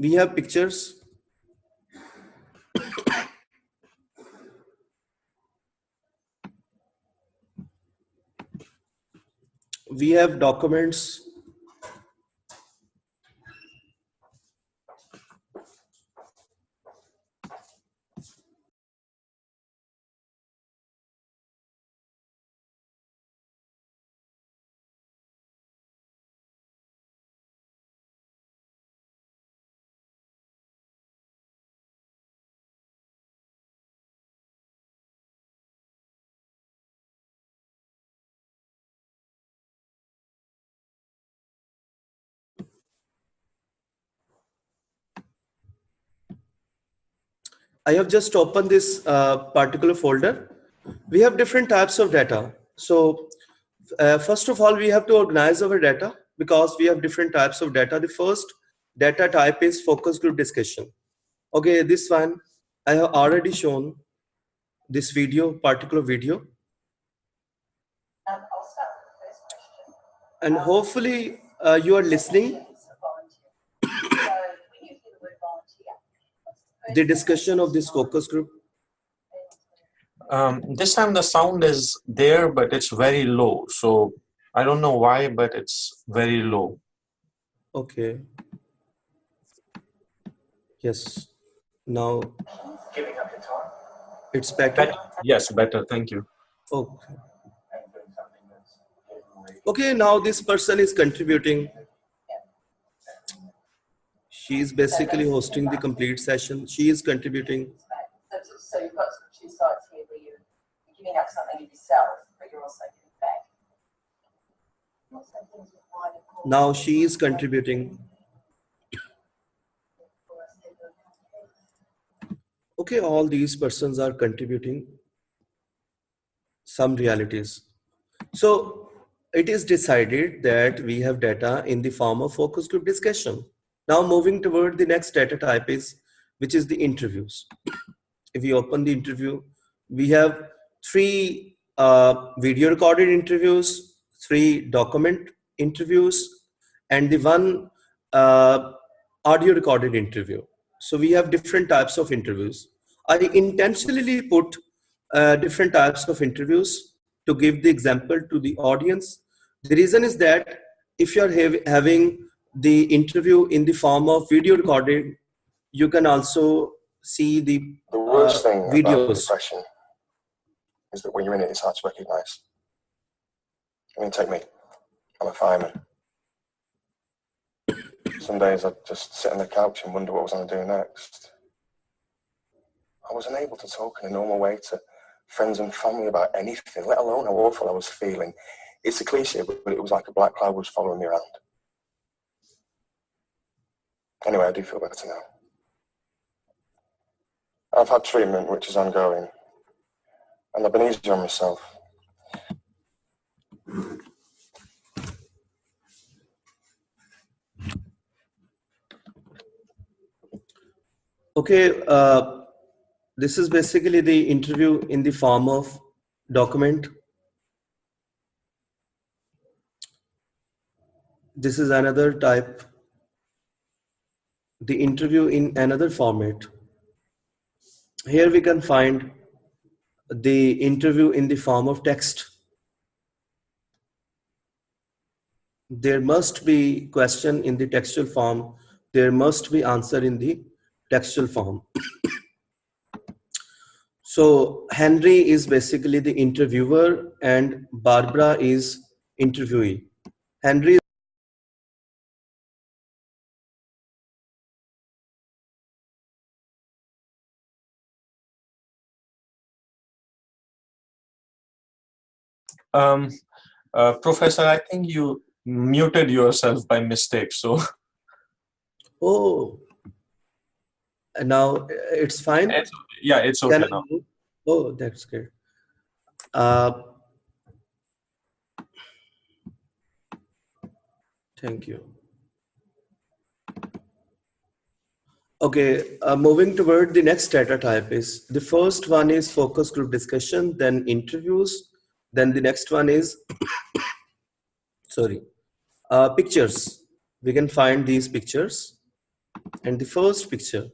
we have pictures. We have documents. I have just opened this particular folder. We have different types of data. So first of all, we have to organize our data because we have different types of data. The first data type is focus group discussion. Okay, this one I have already shown this video, particular video. I'll start with the first question. And hopefully you are listening. The discussion of this focus group. This time the sound is there, but it's very low. So I don't know why, but it's very low. Okay. Yes. Now Giving up your time. it's better. Yes, better. Thank you. Okay. Okay, now this person is contributing. She is basically hosting the complete session. She is contributing. So you've got two sides here where you're giving up something of yourself, but you're also giving back. Now she is contributing. Okay, all these persons are contributing some realities. So it is decided that we have data in the form of focus group discussion. Now moving toward the next data type is, which is the interviews. If we open the interview, we have 3 video recorded interviews, 3 document interviews, and the 1 audio recorded interview. So we have different types of interviews. I intentionally put different types of interviews to give the example to the audience. The reason is that if you are having the interview in the form of video recorded, you can also see the worst thing videos. About depression is that when you're in it, it's hard to recognize. I mean, take me. I'm a fireman. Some days I'd just sit on the couch and wonder what I was going to do next. I wasn't able to talk in a normal way to friends and family about anything, let alone how awful I was feeling. It's a cliche, but it was like a black cloud was following me around. Anyway, I do feel better now. I've had treatment, which is ongoing, and I've been easier on myself. Okay, this is basically the interview in the form of document. This is another type, the interview in another format. Here we can find the interview in the form of text. There must be question in the textual form. There must be answer in the textual form. So Henry is basically the interviewer and Barbara is interviewee. Henry Professor, I think you muted yourself by mistake. So, oh, now it's fine. yeah, it's okay now. Oh, that's good. Thank you. Okay, moving toward the next data type is, the first one is focus group discussion, then interviews, then the next one is, sorry, pictures. We can find these pictures. And the first picture,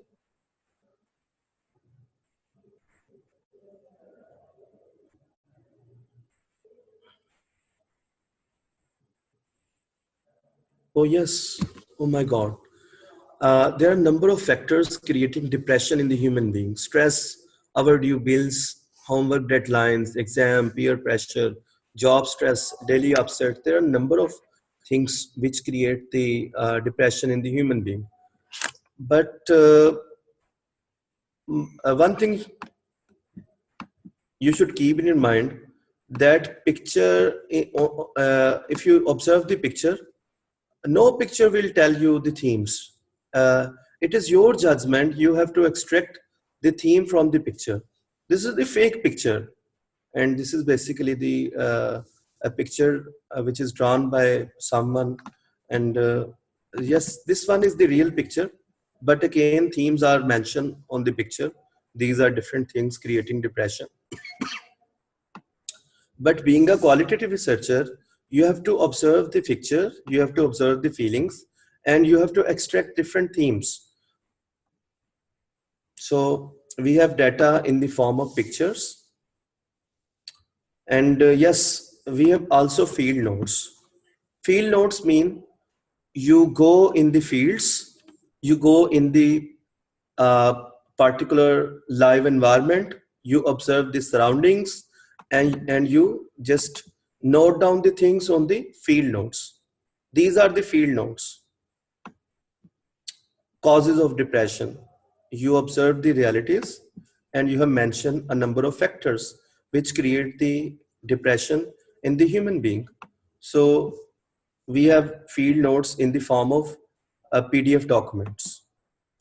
oh yes, oh my God. There are a number of factors creating depression in the human being. Stress, overdue bills, homework deadlines, exam, peer pressure, job stress, daily upset. There are a number of things which create the depression in the human being. But one thing you should keep in your mind, that picture, if you observe the picture, no picture will tell you the themes. It is your judgment. You have to extract the theme from the picture. This is the fake picture, and this is basically the a picture which is drawn by someone. And yes, this one is the real picture, but again, themes are mentioned on the picture. These are different things creating depression. But being a qualitative researcher, you have to observe the picture, you have to observe the feelings, and you have to extract different themes. So we have data in the form of pictures. And yes, we have also field notes. Field notes mean you go in the fields, you go in the particular live environment, you observe the surroundings, and you just note down the things on the field notes. These are the field notes. Causes of depression. You observe the realities and you have mentioned a number of factors which create the depression in the human being. So we have field notes in the form of PDF documents.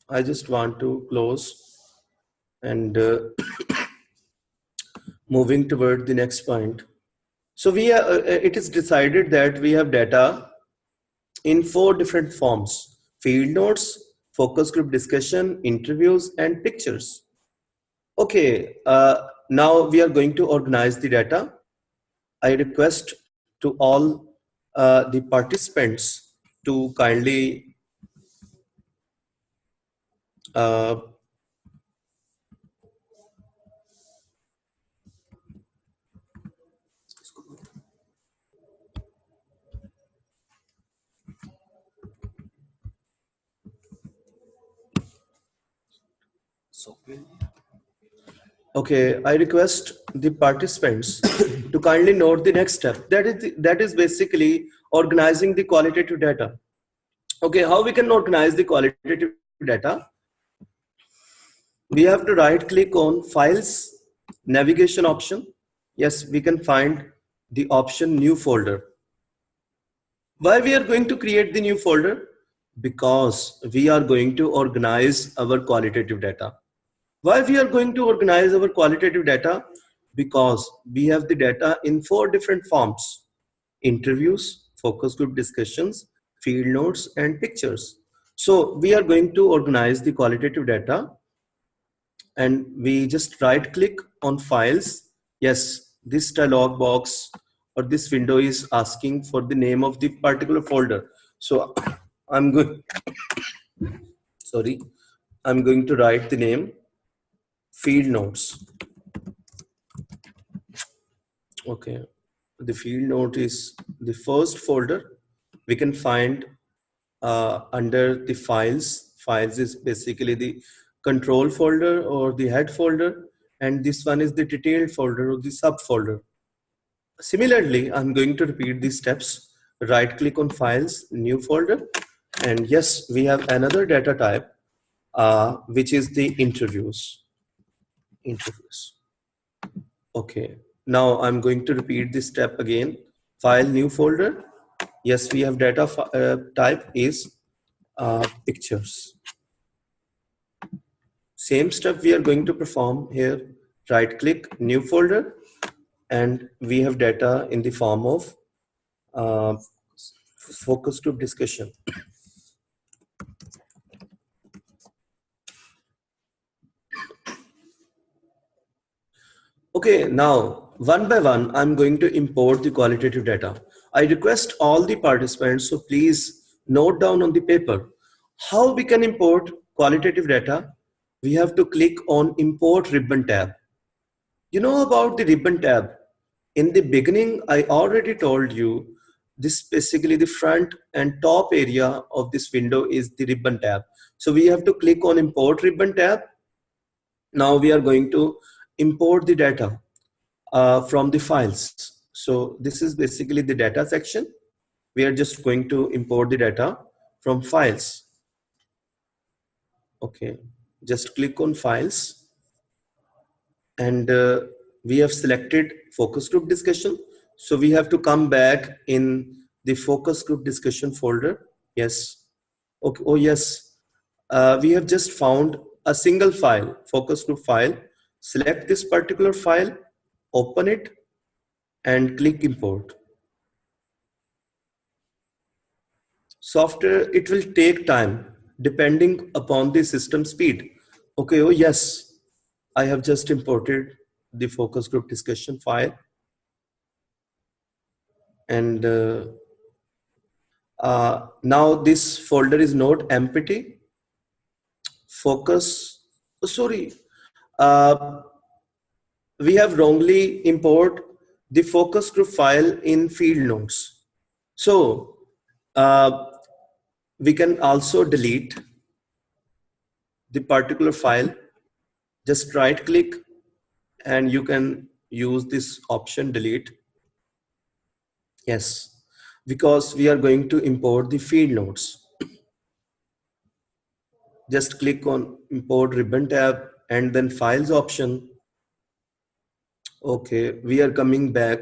I just want to close and moving toward the next point. So it is decided that we have data in 4 different forms: field notes, focus group discussion, interviews, and pictures. Okay, now we are going to organize the data. I request to all the participants to kindly okay, I request the participants to kindly note the next step. That is basically organizing the qualitative data. Okay, how we can organize the qualitative data? We have to right click on files, navigation option. Yes, we can find the option new folder. Why we are going to create the new folder? Because we are going to organize our qualitative data. Why we are going to organize our qualitative data? Because we have the data in 4 different forms: interviews, focus group discussions, field notes, and pictures. So we are going to organize the qualitative data, and we just right click on files. Yes, this dialog box or this window is asking for the name of the particular folder. So I'm going to write the name field notes. Okay, the field note is the first folder we can find under the files. Files is basically the control folder or the head folder, and this one is the detailed folder or the subfolder. Similarly, I'm going to repeat these steps. Right click on files, new folder, and yes, we have another data type which is the interviews. Okay, now I'm going to repeat this step again. File, new folder. Yes, we have data type is pictures. Same step we are going to perform here. Right click, new folder, and we have data in the form of focus group discussion. Okay, now one by one, I'm going to import the qualitative data. I request all the participants, so please note down on the paper How we can import qualitative data? We have to click on Import Ribbon tab. You know about the ribbon tab. In the beginning, I already told you this basically the front and top area of this window is the ribbon tab. So we have to click on Import Ribbon tab. Now we are going to import the data from the files. So this is basically the data section. We are just going to import the data from files. Okay, just click on files, and we have selected focus group discussion. So we have to come back in the focus group discussion folder. Yes. Okay. Oh yes. We have just found a single file, focus group file. Select this particular file, open it, and click import. Software, it will take time depending upon the system speed. Okay, oh yes, I have just imported the focus group discussion file, and now this folder is not empty. Focus, sorry, we have wrongly import the focus group file in field notes. So we can also delete the particular file. Just right click and you can use this option delete. Yes, because we are going to import the field notes. Just click on Import Ribbon tab and then Files option. Okay, we are coming back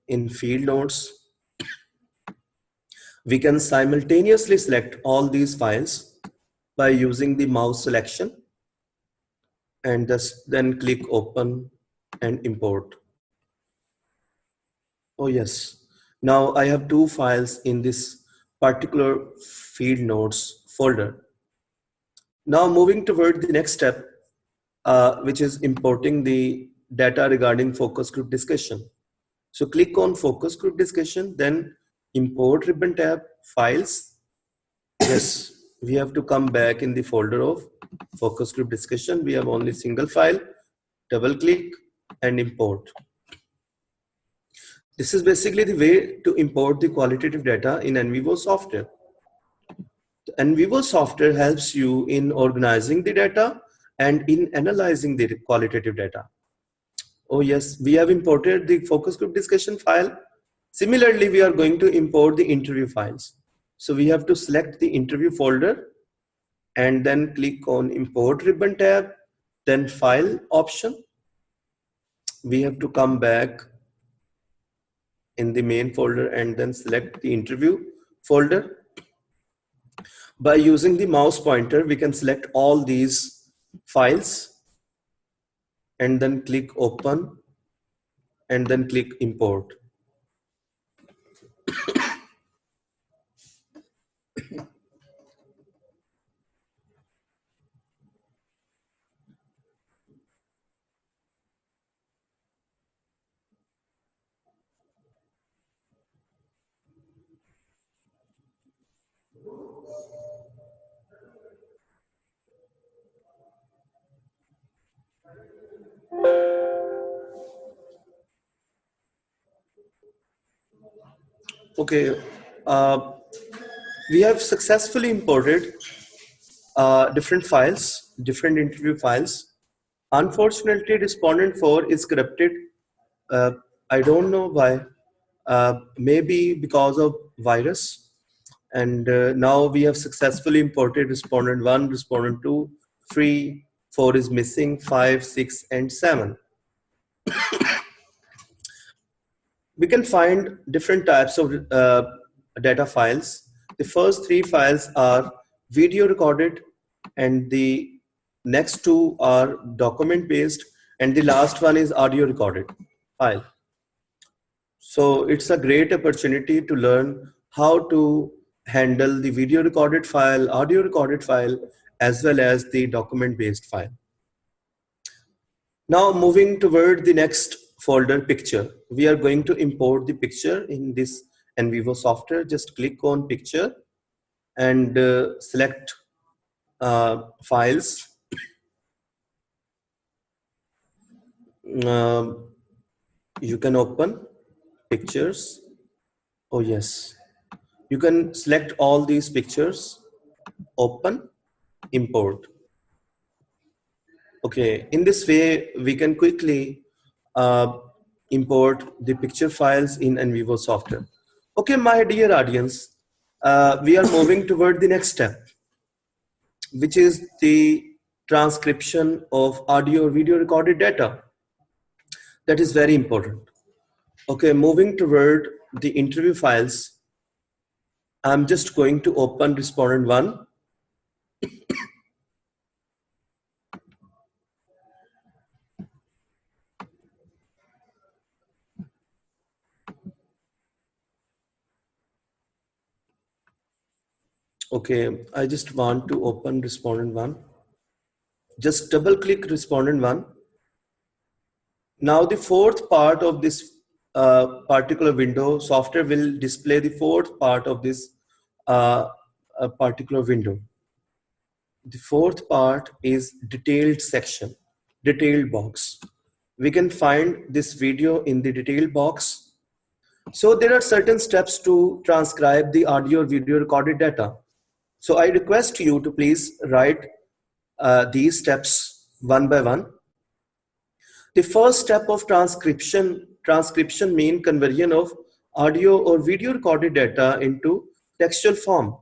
in field notes. We can simultaneously select all these files by using the mouse selection and just then click open and import. Oh yes, now I have two files in this particular field notes folder. Now moving toward the next step, which is importing the data regarding focus group discussion. So click on focus group discussion, then import ribbon tab, files. Yes, we have to come back in the folder of focus group discussion. We have only single file, double click and import. This is basically the way to import the qualitative data in NVivo software. The NVivo software helps you in organizing the data and in analyzing the qualitative data. Oh yes, we have imported the focus group discussion file. Similarly, we are going to import the interview files. So we have to select the interview folder and then click on Import Ribbon tab, then File option. We have to come back in the main folder and then select the interview folder. By using the mouse pointer, we can select all these files and then click open and then click import. Okay, we have successfully imported different files, different interview files. Unfortunately, respondent 4 is corrupted. I don't know why. Maybe because of virus. And now we have successfully imported respondent 1, respondent 2, 3, 4 is missing, 5, 6, and 7. We can find different types of data files. The first 3 files are video recorded, and the next 2 are document based, and the last one is audio recorded file. So it's a great opportunity to learn how to handle the video recorded file, audio recorded file, as well as the document based file. Now moving toward the next folder, picture. We are going to import the picture in this NVivo software. Just click on picture and select files. You can open pictures. Oh yes, you can select all these pictures, open, import. Okay, in this way we can quickly import the picture files in NVivo software. Okay, my dear audience, we are moving toward the next step, which is the transcription of audio or video recorded data. That is very important. Okay, moving toward the interview files, I'm just going to open respondent 1. Okay, I just want to open respondent 1. Just double click respondent 1. Now the fourth part of this particular window, software will display the fourth part of this particular window. The fourth part is detailed section, detailed box. We can find this video in the detailed box. So there are certain steps to transcribe the audio or video recorded data. So I request you to please write these steps one by one. The first step of transcription means conversion of audio or video recorded data into textual form.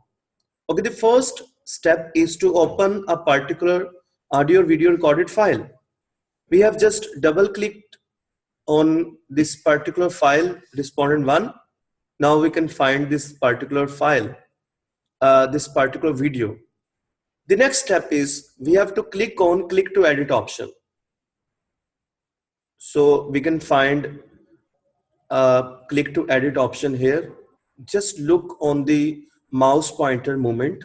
Okay, the first step is to open a particular audio or video recorded file. We have just double clicked on this particular file, respondent 1. Now we can find this particular file, this particular video. The next step is we have to click to edit option. So we can find click to edit option here. Just look on the mouse pointer movement,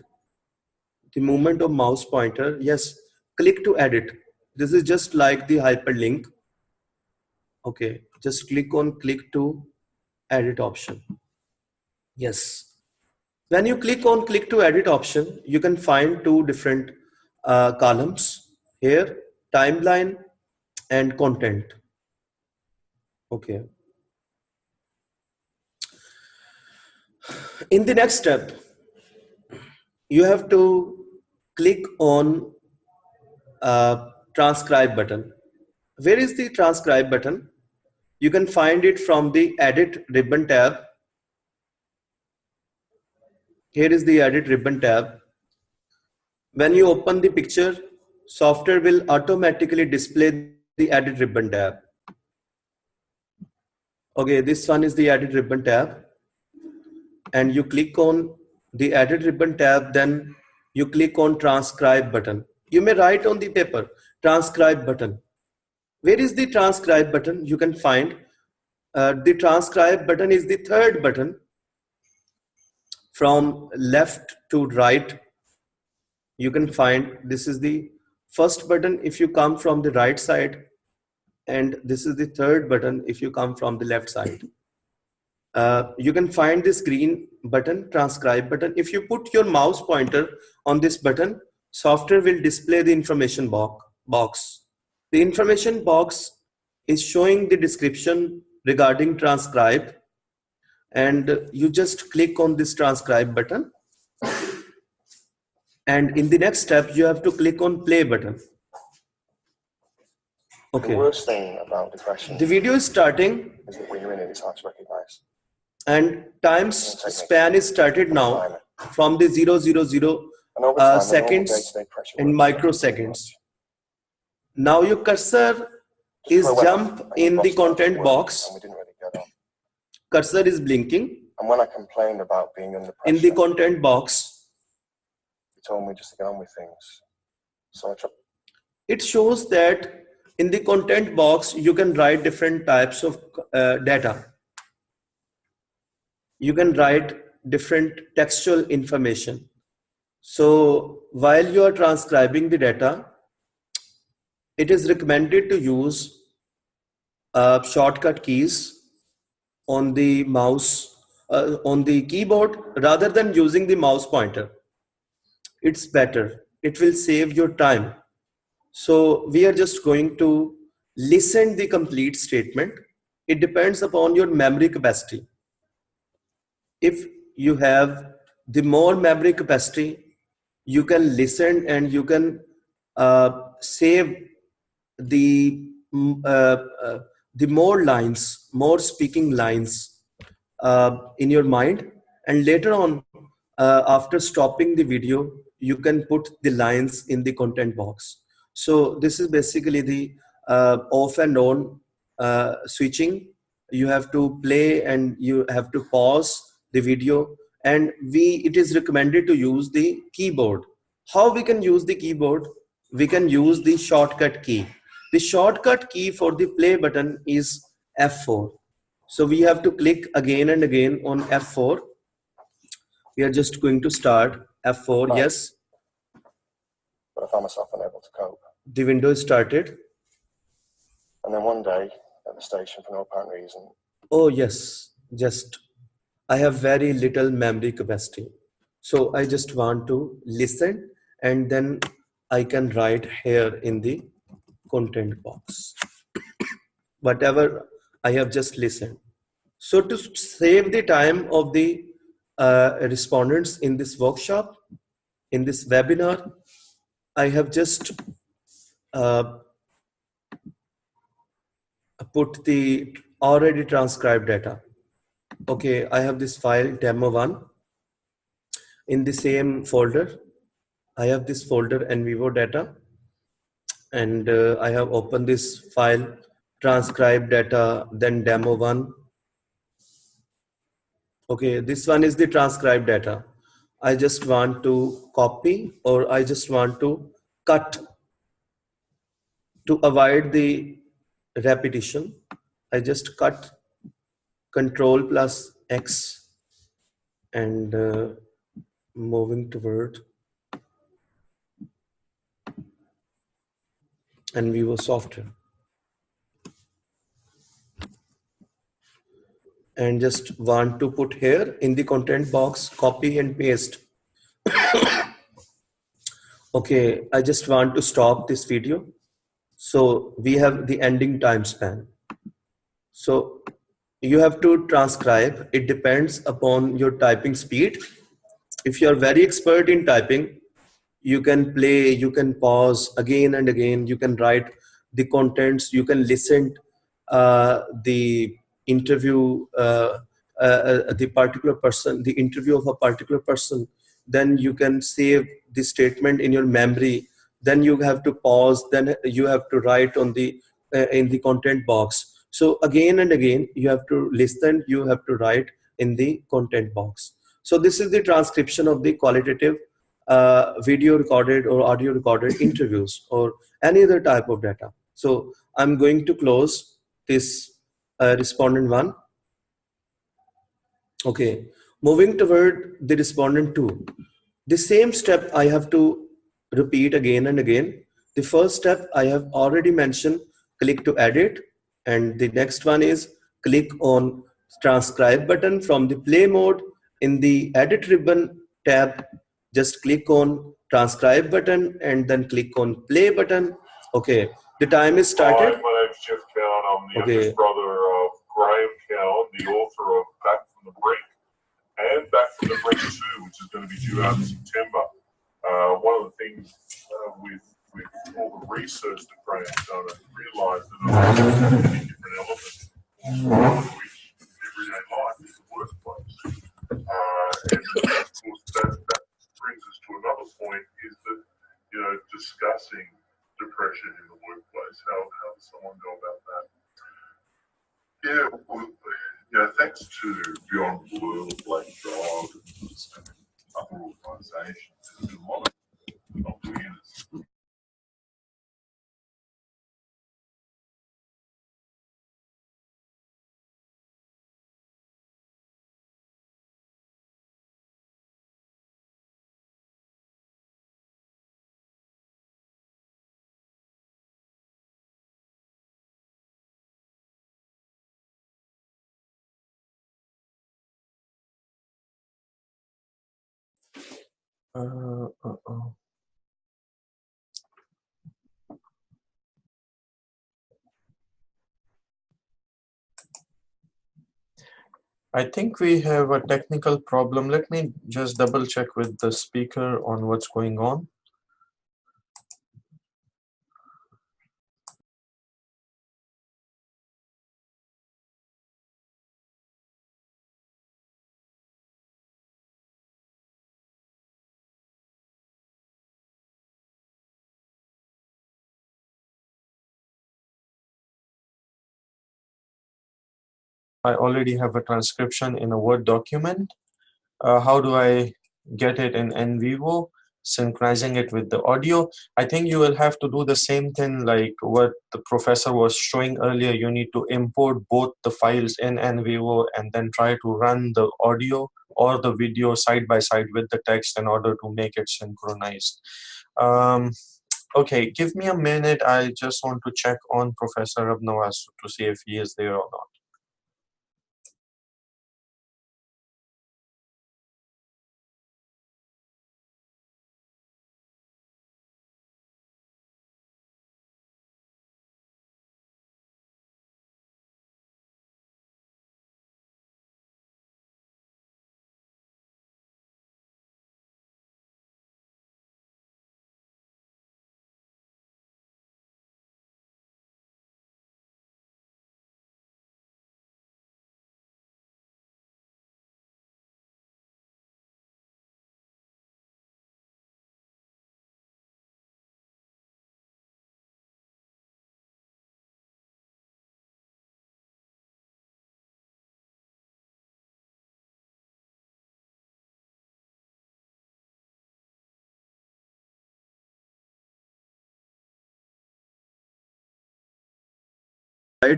the movement of mouse pointer. Yes, click to edit. This is just like the hyperlink. Okay, just click to edit option. Yes, when you click to edit option, you can find two different columns here, timeline and content. Okay. In the next step, you have to click on transcribe button. Where is the transcribe button? You can find it from the edit ribbon tab. Here is the edit ribbon tab. When you open the picture, software will automatically display the edit ribbon tab. Okay, this one is the edit ribbon tab. And you click on the edit ribbon tab, then you click on transcribe button. You may write on the paper, transcribe button. Where is the transcribe button? You can find the transcribe button is the third button from left to right. You can find this is the first button if you come from the right side, and this is the third button if you come from the left side. You can find this green button, transcribe button. If you put your mouse pointer on this button, software will display the information box. The information box is showing the description regarding transcribe, and you just click on this transcribe button. And in the next step, you have to click on play button. Okay. The worst thing about depression, the video is starting, is that when you're in it, it's hard to recognize. And time span is started now from the 000 seconds and microseconds. Now your cursor is jump in the content box. Cursor is blinking. And when I complained about being under pressure, in the content box, he told me just to get on with things. So I tried. It shows that in the content box, you can write different types of data. You can write different textual information. So while you are transcribing the data, it is recommended to use shortcut keys on the mouse, on the keyboard, rather than using the mouse pointer. it's better. It will save your time. So we are just going to listen the complete statement. It depends upon your memory capacity. If you have the more memory capacity, you can listen and you can save the the more lines, more speaking lines in your mind, and later on, after stopping the video, you can put the lines in the content box. So this is basically the off and on switching. You have to play and you have to pause the video, and it is recommended to use the keyboard. How we can use the keyboard? We can use the shortcut key. The shortcut key for the play button is F4. So we have to click again and again on F4. We are just going to start F4. Right. Yes. But I found myself unable to cope. The window is started. And then one day at the station, for no apparent reason, Oh yes, just I have very little memory capacity. So I just want to listen and then I can write here in the content box whatever I have just listened. So to save the time of the respondents in this workshop, in this webinar, I have just put the already transcribed data. Okay, I have this file demo1 in the same folder. I have this folder NVivo data, and I have opened this file transcribe data, then demo1. Okay, this one is the transcribed data. I just want to copy, or I just want to cut to avoid the repetition. I just cut Control plus X and moving toward NVivo software, and just want to put here in the content box, copy and paste. Okay, I just want to stop this video. So we have the ending time span. So you have to transcribe. It depends upon your typing speed. If you are very expert in typing, you can play, you can pause again and again, you can write the contents, you can listen the interview, the particular person, the interview of a particular person, then you can save the statement in your memory, then you have to pause, then you have to write on the in the content box. So again and again, you have to listen, you have to write in the content box. So this is the transcription of the qualitative video recorded or audio recorded interviews or any other type of data. So I'm going to close this respondent 1. Okay, moving toward the respondent 2. The same step I have to repeat again and again. The first step I have already mentioned, click to edit, and the next one is click on transcribe button from the play mode. In the edit ribbon tab, just click on transcribe button and then click on play button. Okay, the time is started. Hi, my name's Jeff Cowan. I'm the Okay. youngest brother of Graham Cowan, the author of Back from the Brink and Back from the Brink 2, which is going to be due out in September. One of the things with all the research that Graham's done, I realised that there are many different elements which everyday life is the workplace. And of course, that brings us to another point, is that, you know, discussing depression in the workplace. How does someone go about that? Yeah, well, you know, thanks to Beyond Blue, Black Dog, and other organisations, there's been a lot of awareness Uh, uh, uh. I think we have a technical problem. Let me just double check with the speaker on what's going on. I already have a transcription in a Word document. How do I get it in NVivo? Synchronizing it with the audio. I think you will have to do the same thing like what the professor was showing earlier. You need to import both the files in NVivo and then try to run the audio or the video side by side with the text in order to make it synchronized. Okay, give me a minute. I just want to check on Professor Abnawaz to see if he is there or not.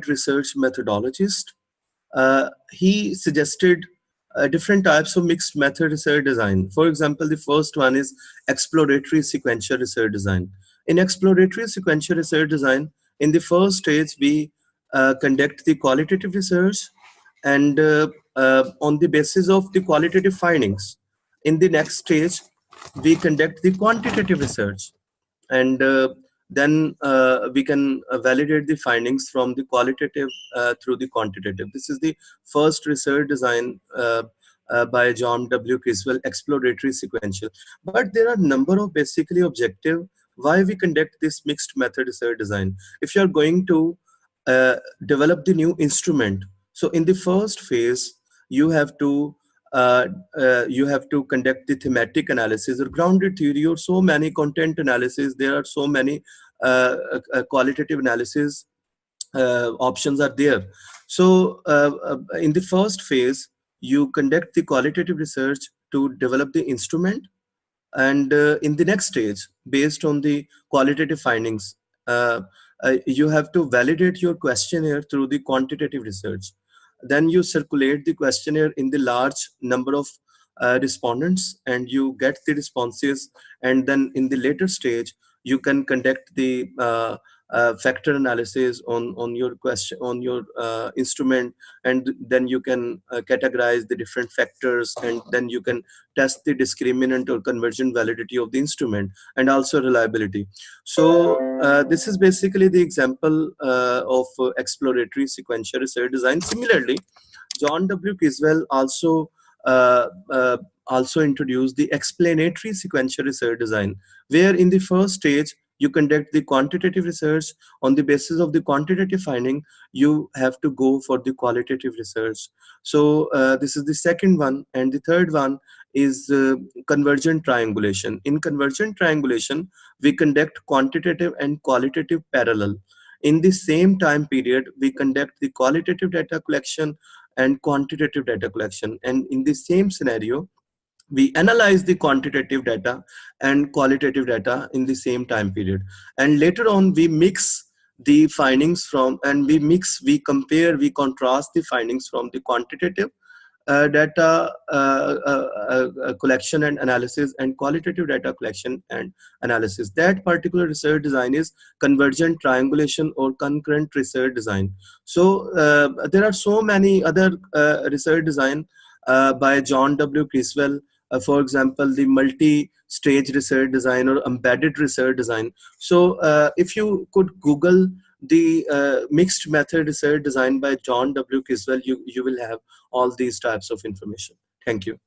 Research methodologist. He suggested different types of mixed method research design. For example, the first one is exploratory sequential research design. In exploratory sequential research design, in the first stage, we conduct the qualitative research, and on the basis of the qualitative findings, in the next stage, we conduct the quantitative research, and then we can validate the findings from the qualitative through the quantitative. This is the first research design by John W. Criswell, exploratory sequential. But there are a number of basically objective why we conduct this mixed method research design. If you are going to develop the new instrument, so in the first phase, you have to conduct the thematic analysis or grounded theory or so many content analysis. There are so many qualitative analysis options are there. So in the first phase, you conduct the qualitative research to develop the instrument, and in the next stage, based on the qualitative findings, you have to validate your questionnaire through the quantitative research. Then you circulate the questionnaire in the large number of respondents, and you get the responses. And then in the later stage, you can conduct the factor analysis on your question, on your instrument, and then you can categorize the different factors, and then you can test the discriminant or convergent validity of the instrument, and also reliability. So this is basically the example of exploratory sequential research design. Similarly, John W. Criswell uh, also introduced the explanatory sequential research design, where in the first stage you conduct the quantitative research. On the basis of the quantitative finding, you have to go for the qualitative research. So this is the second one. And the third one is convergent triangulation. In convergent triangulation, we conduct quantitative and qualitative parallel. In the same time period, we conduct the qualitative data collection and quantitative data collection. And in the same scenario, we analyze the quantitative data and qualitative data in the same time period. And later on, we mix the findings from, and we compare, we contrast the findings from the quantitative data collection and analysis and qualitative data collection and analysis. That particular research design is convergent triangulation or concurrent research design. So there are so many other research design by John W. Criswell. For example, the multi stage research design or embedded research design. So if you could Google the mixed method research design by John W. Kiswell, you will have all these types of information. Thank you.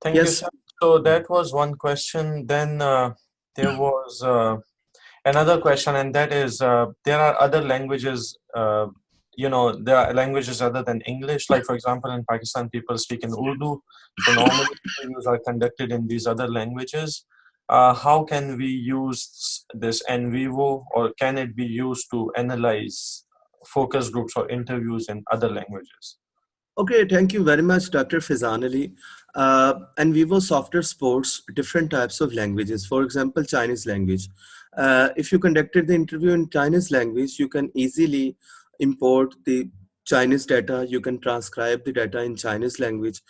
Thank you, Yes. sir. So that was one question. Then there was another question, and that is there are other languages, there are languages other than English. Like, for example, in Pakistan, people speak in Urdu. So normally interviews are conducted in these other languages. How can we use this NVivo, or can it be used to analyze focus groups or interviews in other languages? Okay, thank you very much, Dr. Fizan Ali. NVivo software supports different types of languages. For example, Chinese language. If you conducted the interview in Chinese language, you can easily import the Chinese data. You can transcribe the data in Chinese language.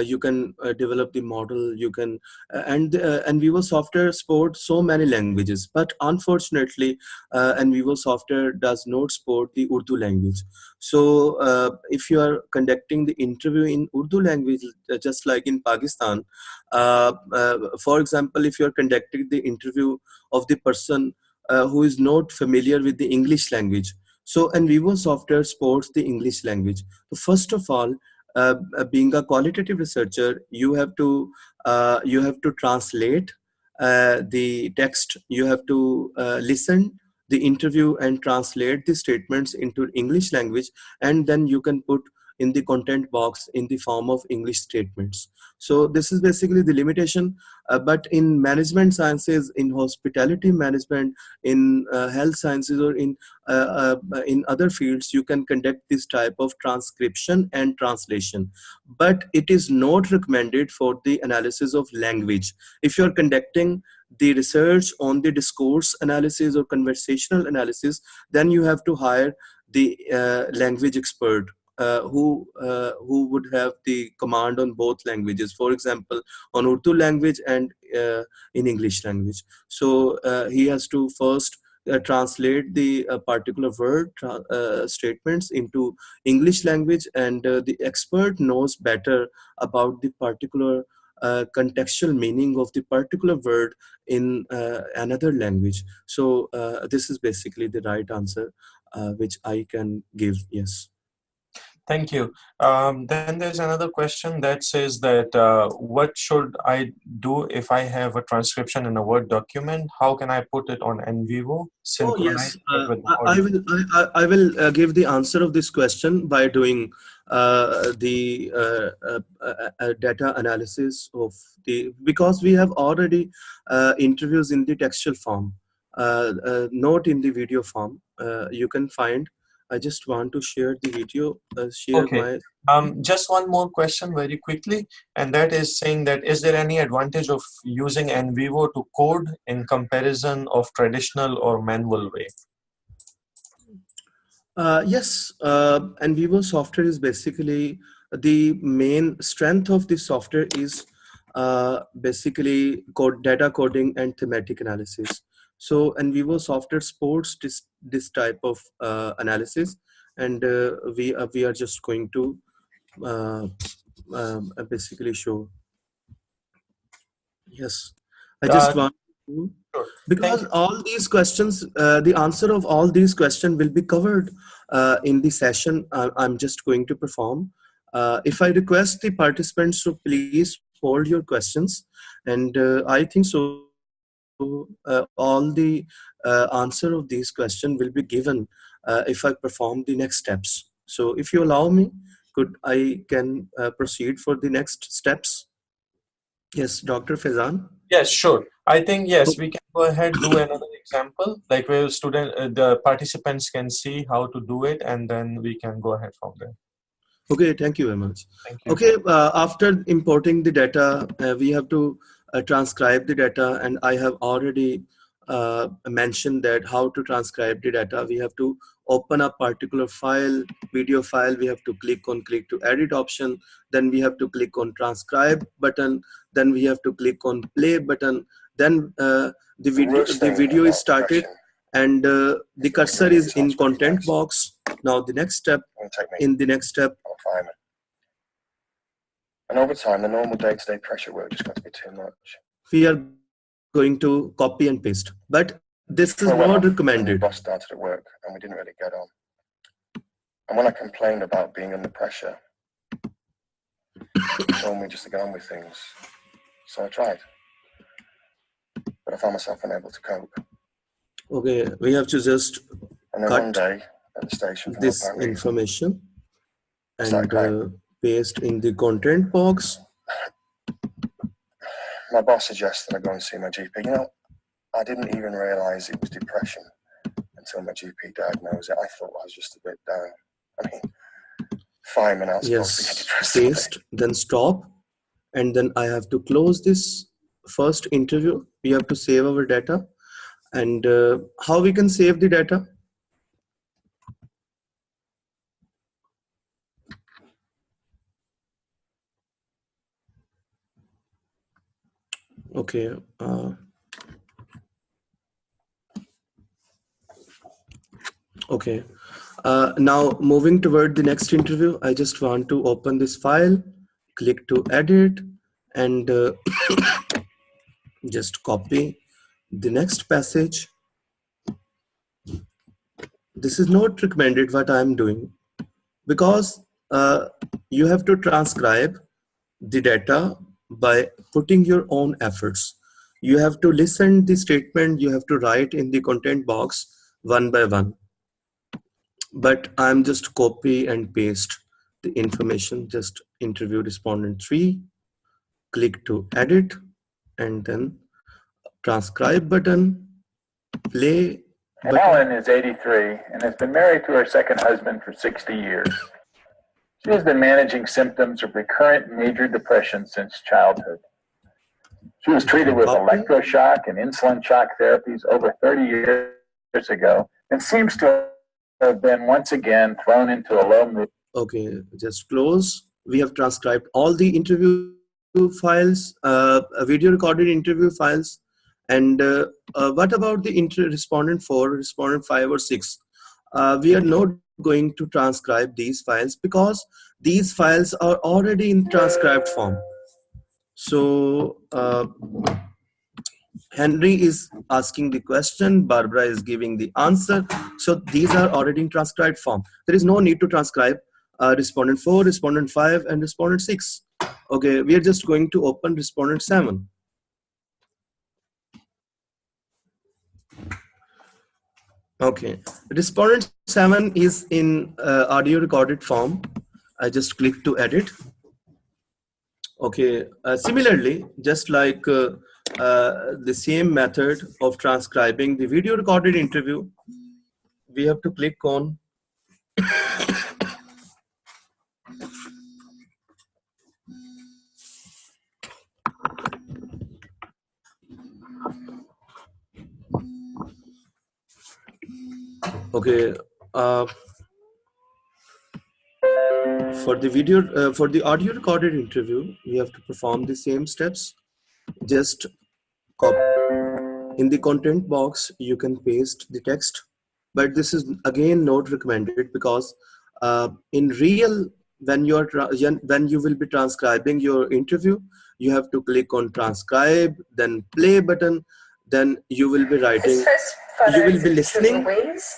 You can develop the model. You can, and NVivo software supports so many languages. But unfortunately, NVivo software does not support the Urdu language. So if you are conducting the interview in Urdu language, just like in Pakistan, for example, if you are conducting the interview of the person who is not familiar with the English language, so NVivo software supports the English language. So first of all, being a qualitative researcher, you have to translate the text. You have to listen the interview and translate the statements into English language, and then you can put in the content box in the form of English statements. So this is basically the limitation. But in management sciences, in hospitality management, in health sciences, or in other fields, you can conduct this type of transcription and translation. But it is not recommended for the analysis of language. If you are conducting the research on the discourse analysis or conversational analysis, then you have to hire the language expert who would have the command on both languages, for example, on Urdu language and in English language. So he has to first translate the particular word statements into English language, and the expert knows better about the particular contextual meaning of the particular word in another language. So this is basically the right answer which I can give. Yes. Thank you. Then there's another question that says that what should I do if I have a transcription in a Word document? How can I put it on NVivo? Oh Synchronize yes, it with the I audio? will. I will give the answer of this question by doing the data analysis of the, because we have already interviews in the textual form, not in the video form. You can find. I just want to share the video. Share Okay. my. Just one more question very quickly, and that is saying that is there any advantage of using NVivo to code in comparison of traditional or manual way? Yes, NVivo software is basically, the main strength of this software is basically data coding and thematic analysis. So NVivo software supports this type of analysis, and we are just going to basically show. Yes, I just want to, Sure. because all these questions, the answer of all these questions will be covered in the session I'm just going to perform. If I request the participants to please hold your questions, and I think so all the answer of these questions will be given if I perform the next steps. So if you allow me, I can proceed for the next steps. Yes, Dr. Fezan. Yes, sure. I think yes, we can go ahead, do another example, like where the participants can see how to do it, and then we can go ahead from there. Okay, thank you very much. Thank you. Okay, after importing the data, we have to transcribe the data, and I have already mentioned that how to transcribe the data. We have to open a particular file, video file. We have to click to edit option. Then we have to click on transcribe button. Then we have to click on play button. Then the video is started, and the cursor is in content box. Now the next step, And over time, the normal day-to-day pressure work just got to be too much. We are going to copy and paste, but this is I went not off, and the recommended. boss started at work, and we didn't really get on. And when I complained about being under pressure, he told me just to get on with things. So I tried, but I found myself unable to cope. Okay, we have to just And then one cut day at the station, for no this apparent reason, information I started and crying. paste in the content box. My boss suggested I go and see my GP. You know, I didn't even realize it was depression until my GP diagnosed it. I thought I was just a bit down. I mean, firemen aren't supposed to get Yes, depressed. are they? paste, then stop, and then I have to close this first interview. We have to save our data. And how we can save the data? Okay. Okay. Now moving toward the next interview, I just want to open this file, click to edit, and just copy the next passage. This is not recommended what I'm doing, because you have to transcribe the data by putting your own efforts. You have to listen the statement, you have to write in the content box one by one. But I'm just copy and paste the information, just interview respondent 3, click to edit, and then transcribe button, play button. Ellen is 83 and has been married to her second husband for 60 years. She has been managing symptoms of recurrent major depression since childhood. She was treated with electroshock and insulin shock therapies over 30 years ago and seems to have been once again thrown into a low mood. Okay, just close. We have transcribed all the interview files, video recorded interview files. And what about the respondent 4, respondent 5 or 6? We are not going to transcribe these files because these files are already in transcribed form. So Henry is asking the question, Barbara is giving the answer. So these are already in transcribed form. There is no need to transcribe respondent 4, respondent 5, and respondent 6. Okay, we are just going to open respondent 7. Okay, respondent 7 is in audio recorded form. I just click to edit. Okay, similarly, just like the same method of transcribing the video recorded interview, we have to click on okay. For the video, for the audio recorded interview, we have to perform the same steps. Just copy in the content box. You can paste the text, but this is again not recommended because in real, when you will be transcribing your interview, you have to click on transcribe, then play button, then you will be writing. This first photo You will is be of listening. Louise,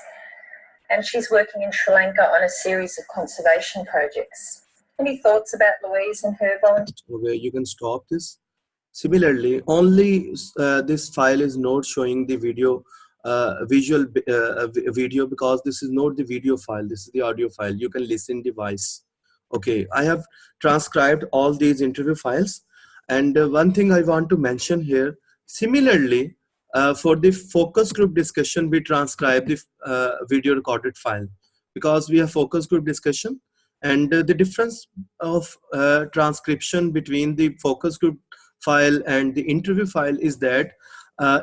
and she's working in Sri Lanka on a series of conservation projects. Any thoughts about Louise and her volunteer? Okay, you can stop this. Similarly, only this file is not showing the video, visual video, because this is not the video file. This is the audio file. You can listen device. Okay, I have transcribed all these interview files, and one thing I want to mention here. Similarly, for the focus group discussion, we transcribe the video recorded file because we have focus group discussion, and the difference of transcription between the focus group file and the interview file is that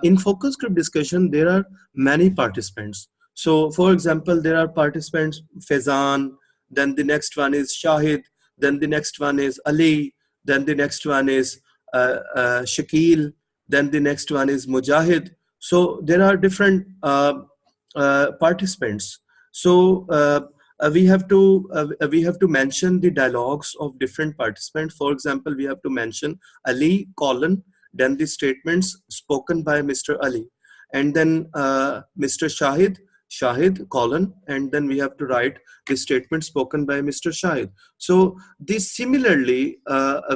in focus group discussion there are many participants. So for example, there are participants Faizan, then the next one is Shahid, then the next one is Ali, then the next one is Shakil, then the next one is Mujahid. So there are different participants. So we have to mention the dialogues of different participants. For example, we have to mention Ali colon, then the statements spoken by Mr. Ali, and then Mr. Shahid colon, and then we have to write the statement spoken by Mr. Shahid. So this similarly,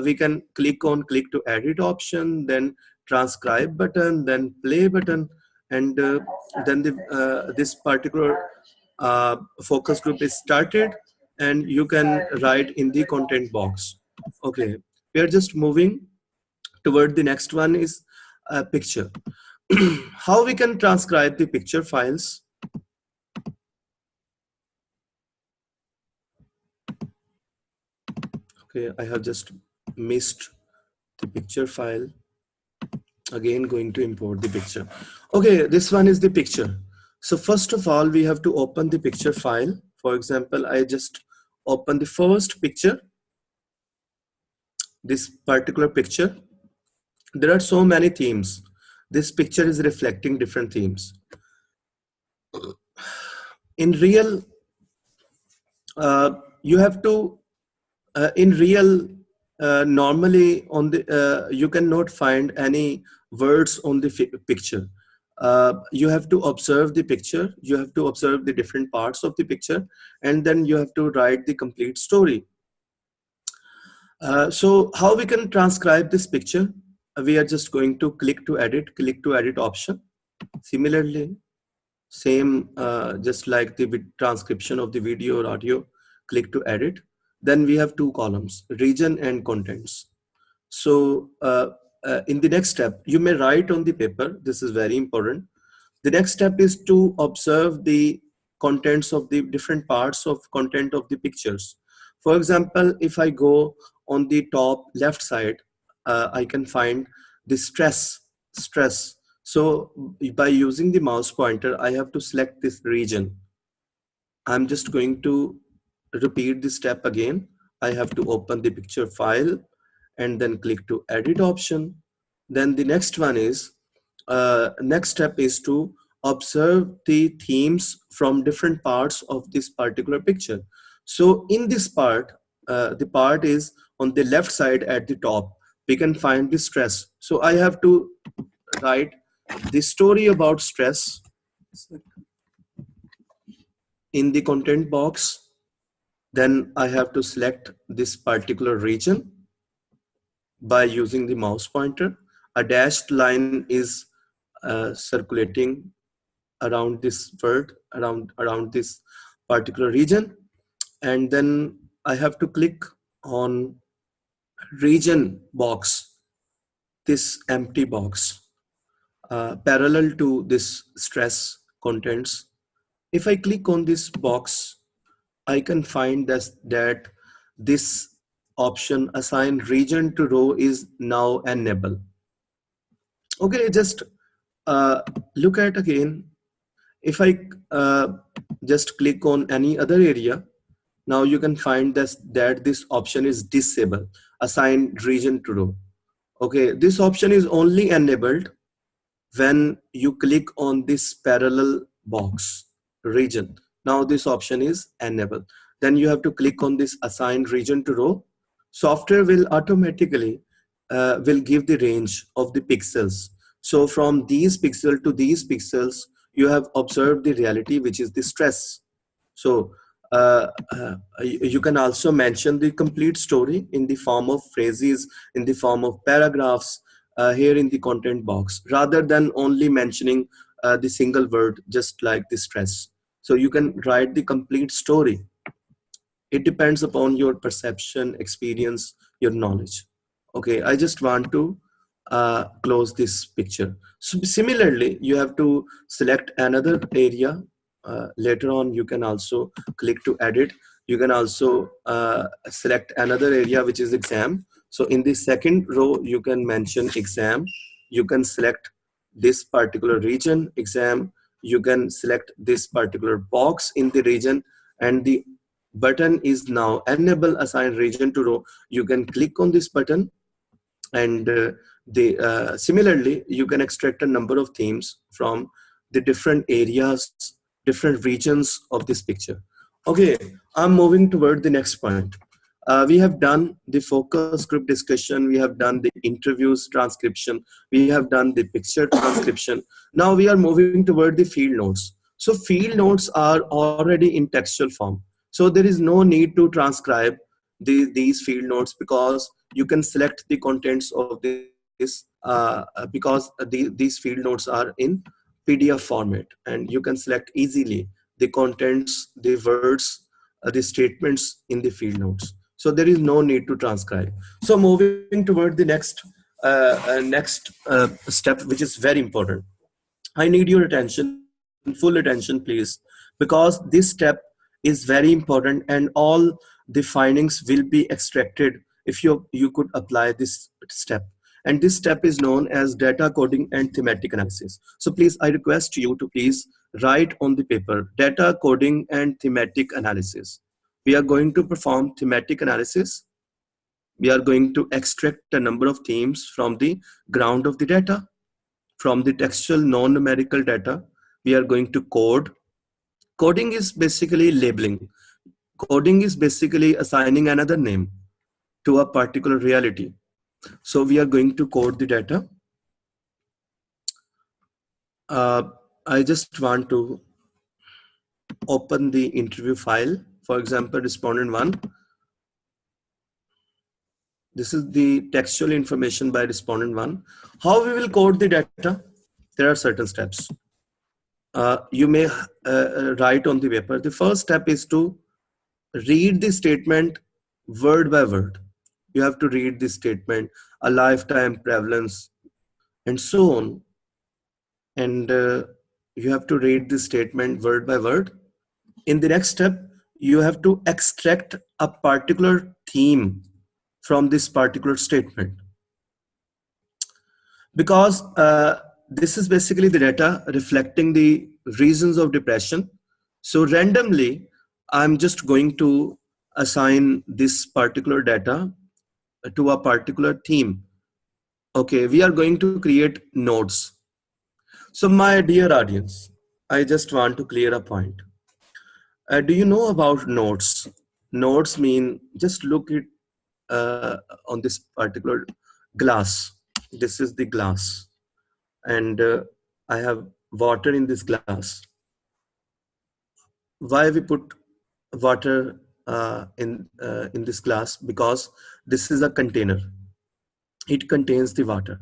we can click to edit option, then transcribe button, then play button, and then this particular focus group is started, and you can write in the content box. Okay, we are just moving toward the next one is a picture. How we can transcribe the picture files? Okay, I have just missed the picture file. Again, going to import the picture. Okay, this one is the picture. So first of all, we have to open the picture file. For example, I just open the first picture, this particular picture. There are so many themes. This picture is reflecting different themes. In real, you have to, normally on the, you cannot find any words on the picture. You have to observe the picture, you have to observe the different parts of the picture, and then you have to write the complete story. So how we can transcribe this picture? We are just going to click to edit option. Similarly, same just like the transcription of the video or audio, click to edit. Then we have two columns, region and contents. So in the next step, you may write on the paper. This is very important. The next step is to observe the contents of the different parts of content of the pictures. For example, if I go on the top left side, I can find the stress. So by using the mouse pointer, I have to select this region. I'm just going to repeat this step again. I have to open the picture file and then click to edit option. Then the next one is, next step is to observe the themes from different parts of this particular picture. So in this part, the part is on the left side at the top, we can find the stress. So I have to write the story about stress in the content box. Then I have to select this particular region by using the mouse pointer. A dashed line is circulating around this word, around this particular region. And then I have to click on region box, this empty box, parallel to this stress contents. If I click on this box, I can find that this option, assign region to row, is now enabled. Okay, just look at again. If I just click on any other area, now you can find that this option is disabled, assign region to row. Okay, this option is only enabled when you click on this parallel box, region. Now this option is enabled. Then you have to click on this assign region to row. Software will automatically will give the range of the pixels. So from these pixels to these pixels, you have observed the reality, which is the stress. So you can also mention the complete story in the form of phrases, in the form of paragraphs here in the content box, rather than only mentioning the single word, just like the stress. So you can write the complete story. It depends upon your perception, experience, your knowledge. Okay, I just want to close this picture. So similarly, you have to select another area. Later on, you can also click to edit. You can also select another area, which is exam. So in the second row, you can mention exam. You can select this particular region, exam. You can select this particular box in the region, and the button is now enable assign region to row. You can click on this button, and similarly, you can extract a number of themes from the different areas, different regions of this picture. Okay, I'm moving toward the next point. We have done the focus group discussion, we have done the interviews transcription, we have done the picture transcription. Now we are moving toward the field notes. So field notes are already in textual form. So there is no need to transcribe these field notes, because you can select the contents of this because these field notes are in PDF format, and you can select easily the contents, the words, the statements in the field notes. So there is no need to transcribe. So moving toward the next step, which is very important. I need your attention, full attention, please, because this step is very important, and all the findings will be extracted if you could apply this step. And this step is known as data coding and thematic analysis. So please, I request you to please write on the paper data coding and thematic analysis. We are going to perform thematic analysis. We are going to extract a number of themes from the ground of the data, from the textual non-numerical data. We are going to code. Coding is basically labeling. Coding is basically assigning another name to a particular reality. So we are going to code the data. I just want to open the interview file. For example, respondent 1. This is the textual information by respondent 1. How we will code the data? There are certain steps. You may write on the paper. The first step is to read the statement word by word. You have to read the statement, a lifetime prevalence, and so on. And you have to read the statement word by word. In the next step, you have to extract a particular theme from this particular statement, because this is basically the data reflecting the reasons of depression. So randomly, I'm just going to assign this particular data to a particular theme. Okay, we are going to create nodes. So my dear audience, I just want to clear a point. Do you know about nodes? Nodes mean, just look at on this particular glass. This is the glass, and I have water in this glass. Why we put water in this glass? Because this is a container. It contains the water.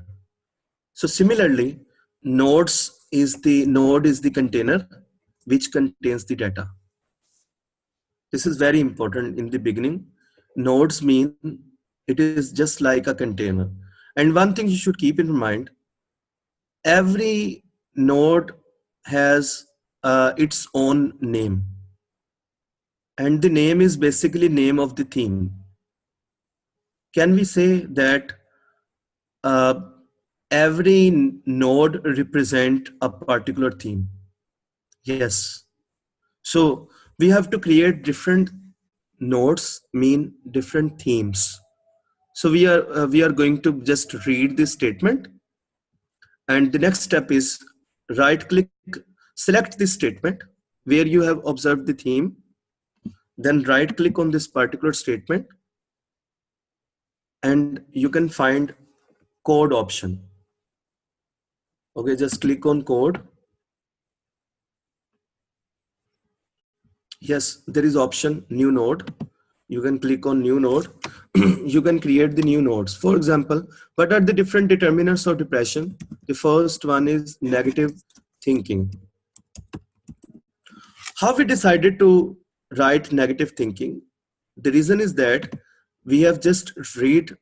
So similarly, node is the container which contains the data. This is very important in the beginning. Nodes mean it is just like a container. And one thing you should keep in mind, every node has its own name. And the name is basically name of the theme. Can we say that every node represent a particular theme? Yes. So we have to create different nodes, mean different themes. So we are going to just read this statement, and the next step is right click, select this statement where you have observed the theme, then right click on this particular statement, and you can find code option. Okay, just click on code. Yes, there is option new node. You can click on new node. You can create the new nodes. For example, what are the different determinants of depression? The first one is negative thinking. How we decided to write negative thinking? The reason is that we have just read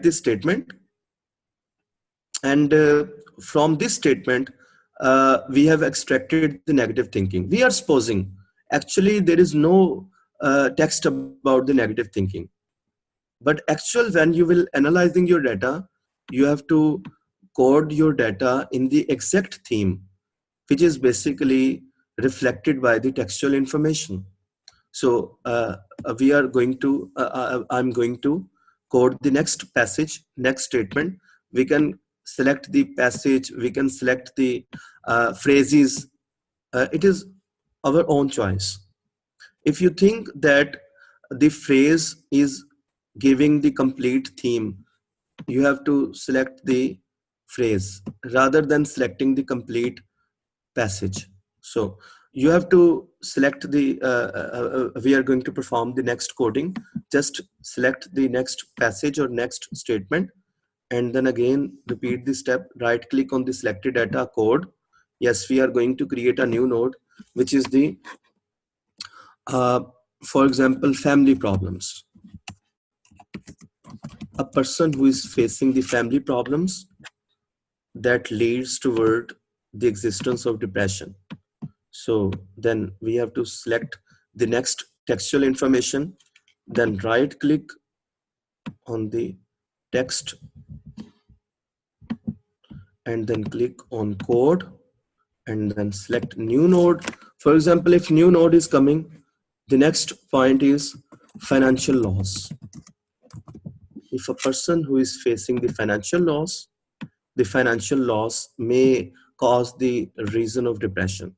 this statement, and from this statement we have extracted the negative thinking. We are supposing actually there is no text about the negative thinking, but actual when you will analyzing your data, you have to code your data in the exact theme which is basically reflected by the textual information. So we are going to I'm going to code the next passage, next statement. We can select the passage, we can select the phrases. It is our own choice. If you think that the phrase is giving the complete theme, you have to select the phrase rather than selecting the complete passage. So you have to select the, we are going to perform the next coding. Just select the next passage or next statement, and then again repeat the step. Right click on the selected data code. Yes, we are going to create a new node, which is the, for example, family problems. A person who is facing the family problems that leads toward the existence of depression. So then we have to select the next textual information, then right click on the text and then click on code and then select new node. For example, if new node is coming, the next point is financial loss. If a person who is facing the financial loss may cause the reason of depression.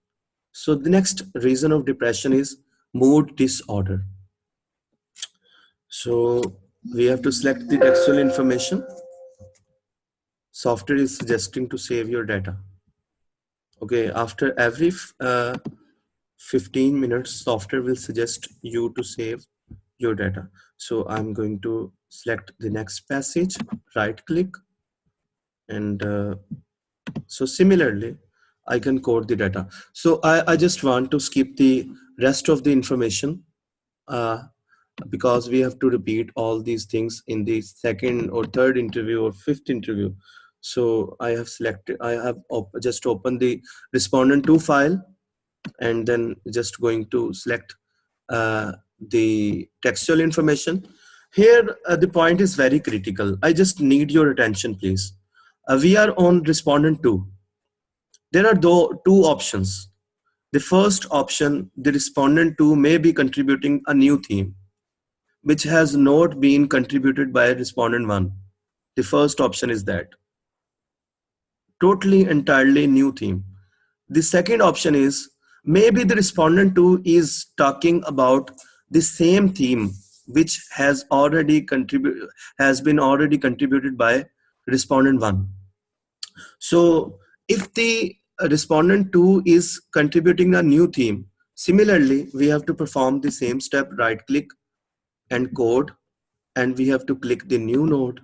So the next reason of depression is mood disorder. So we have to select the textual information. Software is suggesting to save your data. Okay, after every 15 minutes, software will suggest you to save your data. So I'm going to select the next passage, right click, and so similarly, I can code the data. So I just want to skip the rest of the information because we have to repeat all these things in the second or third interview or fifth interview. So I have just opened the respondent2 file and then just going to select the textual information. Here, the point is very critical. I just need your attention, please. We are on respondent2. There are two options. The first option, the respondent2 may be contributing a new theme, which has not been contributed by respondent1. The first option is that. Totally, entirely new theme. The second option is maybe the respondent2 is talking about the same theme which has been already contributed by respondent1. So if the respondent2 is contributing a new theme, similarly we have to perform the same step, right click and code, and we have to click the new node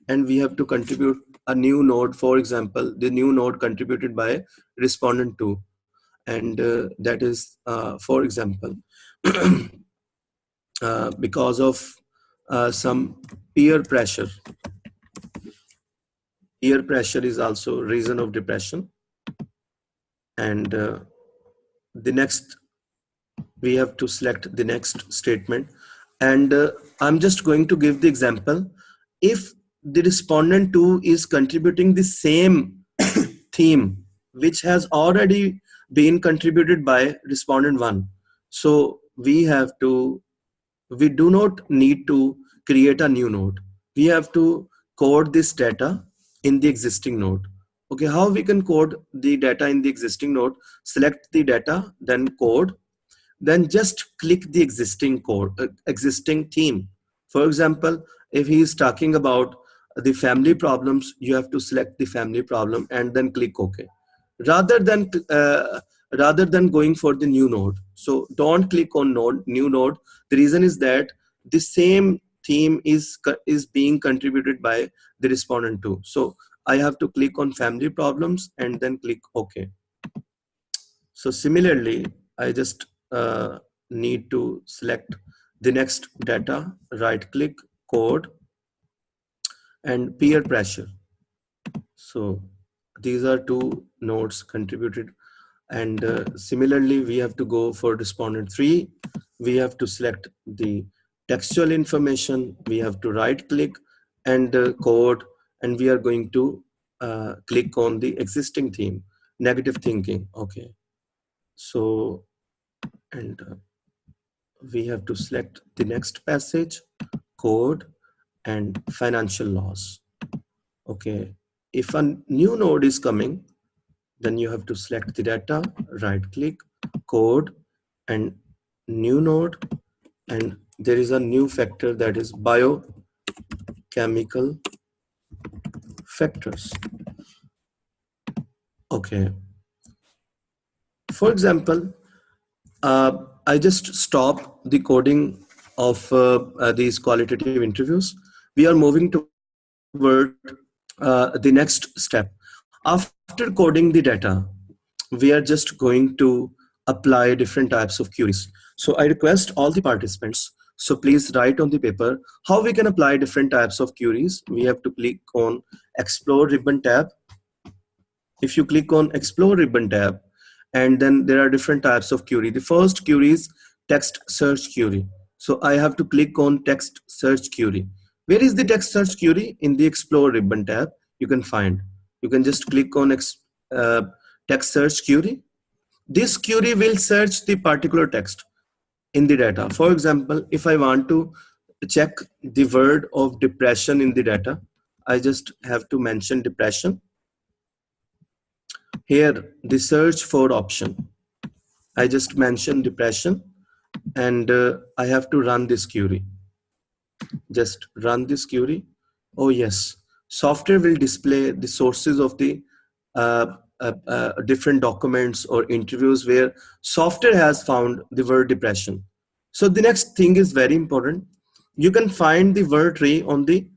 and we have to contribute a new node. For example, the new node contributed by respondent2, and that is for example because of some peer pressure. Peer pressure is also a reason of depression. And the next, we have to select the next statement. And I'm just going to give the example. If the respondent2 is contributing the same theme which has already been contributed by respondent1, so we do not need to create a new node. We have to code this data in the existing node. Okay, how we can code the data in the existing node? Select the data, then code, then just click the existing code, existing theme. For example, if he is talking about the family problems, you have to select the family problem and then click OK, rather than going for the new node. So don't click on new node. The reason is that the same theme is being contributed by the respondent2. So I have to click on family problems and then click OK. So similarly, I just need to select the next data, right click, code, and peer pressure. So these are two nodes contributed. And similarly, we have to go for respondent3. We have to select the textual information. We have to right click and code, and we are going to click on the existing theme, negative thinking. Okay. So, and we have to select the next passage, code, and financial loss. Okay. If a new node is coming, then you have to select the data, right click, code, and new node, and there is a new factor, that is biochemical factors. Okay, for example, I just stop the coding of these qualitative interviews. We are moving toward the next step. After coding the data, we are just going to apply different types of queries. So I request all the participants, so please write on the paper how we can apply different types of queries. We have to click on Explore ribbon tab. If you click on Explore ribbon tab, and then there are different types of query. The first query is text search query. So I have to click on text search query. Where is the text search query? In the Explore ribbon tab, you can find. You can just click on text search query. This query will search the particular text in the data. For example, if I want to check the word of depression in the data, I just have to mention depression. Here, the search for option, I just mentioned depression, and I have to run this query. Just run this query. Oh yes, software will display the sources of the different documents or interviews where software has found the word depression. So the next thing is very important. You can find the word tree on the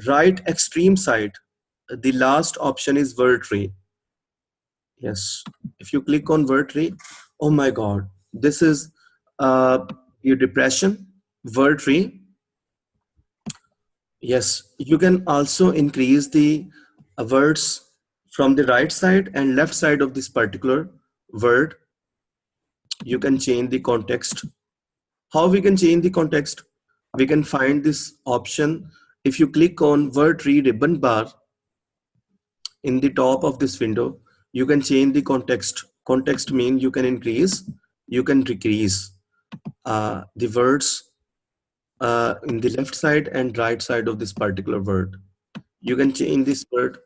right extreme side. The last option is word tree. Yes, if you click on word tree, oh my god, this is your depression word tree. Yes, you can also increase the words from the right side and left side of this particular word. You can change the context. How we can change the context? We can find this option. If you click on word tree ribbon bar in the top of this window, you can change the context. Context means you can increase, you can decrease the words in the left side and right side of this particular word. You can change this word.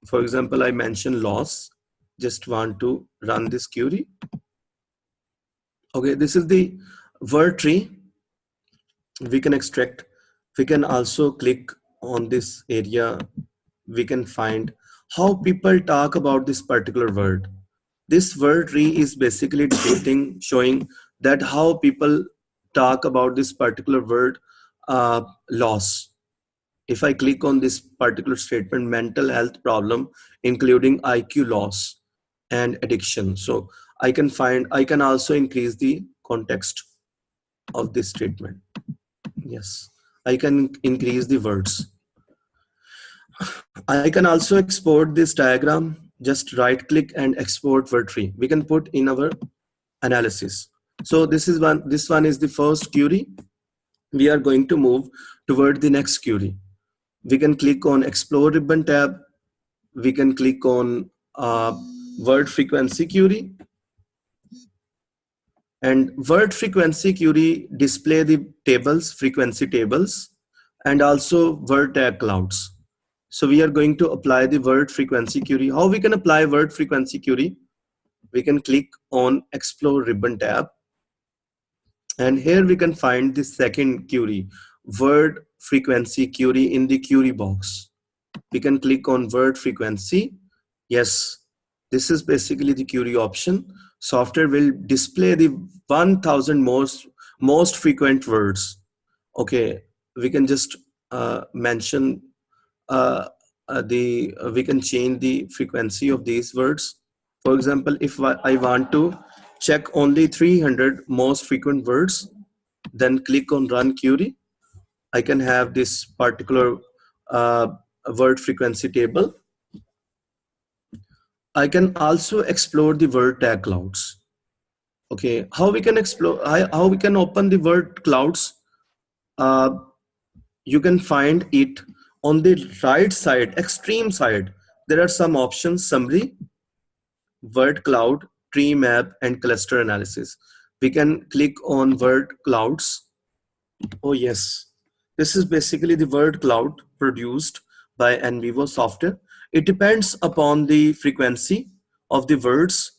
For example, I mentioned loss. Just want to run this query. Okay, this is the word tree. We can extract. We can also click on this area. We can find how people talk about this particular word. This word tree is basically depicting, showing that how people talk about this particular word loss. If I click on this particular statement, mental health problem, including IQ loss and addiction. So I can also increase the context of this statement. Yes, I can increase the words. I can also export this diagram. Just right click and export word tree. We can put in our analysis. So this one is the first query. We are going to move toward the next query. We can click on Explore ribbon tab. We can click on word frequency query. And word frequency query display the tables, frequency tables, and also word tag clouds. So we are going to apply the word frequency query. How we can apply word frequency query? We can click on Explore ribbon tab. And here we can find the second query, word frequency query in the query box. We can click on word frequency. Yes, this is basically the query option. Software will display the 1000 most frequent words. Okay, we can just mention we can change the frequency of these words. For example, if I want to check only 300 most frequent words, then click on run query. I can have this particular word frequency table. I can also explore the word tag clouds. Okay, how we can explore, how we can open the word clouds? You can find it on the right side, extreme side. There are some options: summary, word cloud, tree map, and cluster analysis. We can click on word clouds. Oh yes, this is basically the word cloud produced by NVivo software. It depends upon the frequency of the words.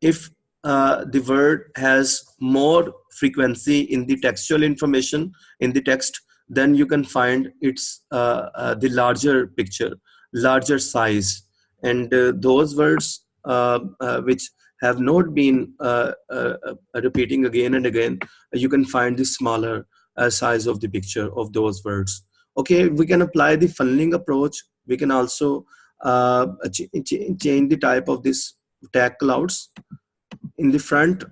If the word has more frequency in the textual information in the text, then you can find it's the larger picture, larger size, and those words which have not been repeating again and again, you can find the smaller size of the picture of those words. Okay, we can apply the funneling approach. We can also change the type of this tag clouds. In the front,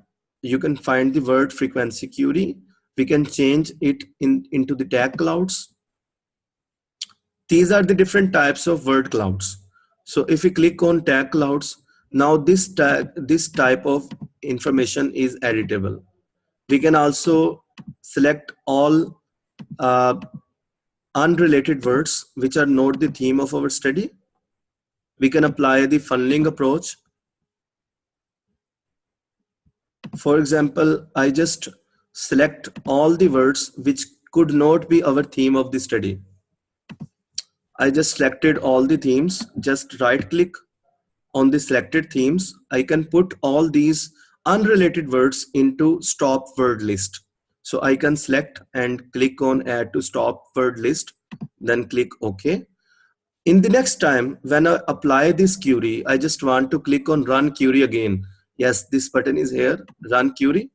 you can find the word frequency query. We can change it into the tag clouds. These are the different types of word clouds. So if we click on tag clouds, now this type of information is editable. We can also select all unrelated words which are not the theme of our study. We can apply the funneling approach. For example, I just select all the words which could not be our theme of the study. I just selected all the themes. Just right click on the selected themes. I can put all these unrelated words into stop word list. So I can select and click on add to stop word list, then click OK. In the next time, when I apply this query, I just want to click on run query again. Yes, this button is here, run query.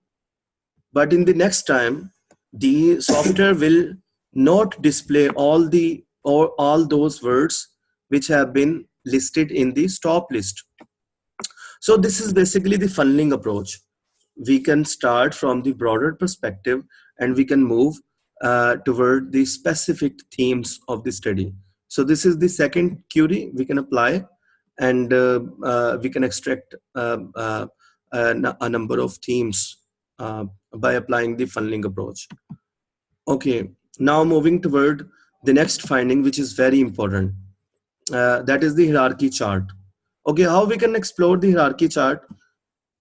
But in the next time, the software will not display all those words which have been listed in the stop list. So this is basically the funneling approach. We can start from the broader perspective and we can move toward the specific themes of the study. So this is the second query we can apply, and we can extract a number of themes by applying the funneling approach. Okay, now moving toward the next finding, which is very important. That is the hierarchy chart. Okay, how we can explore the hierarchy chart?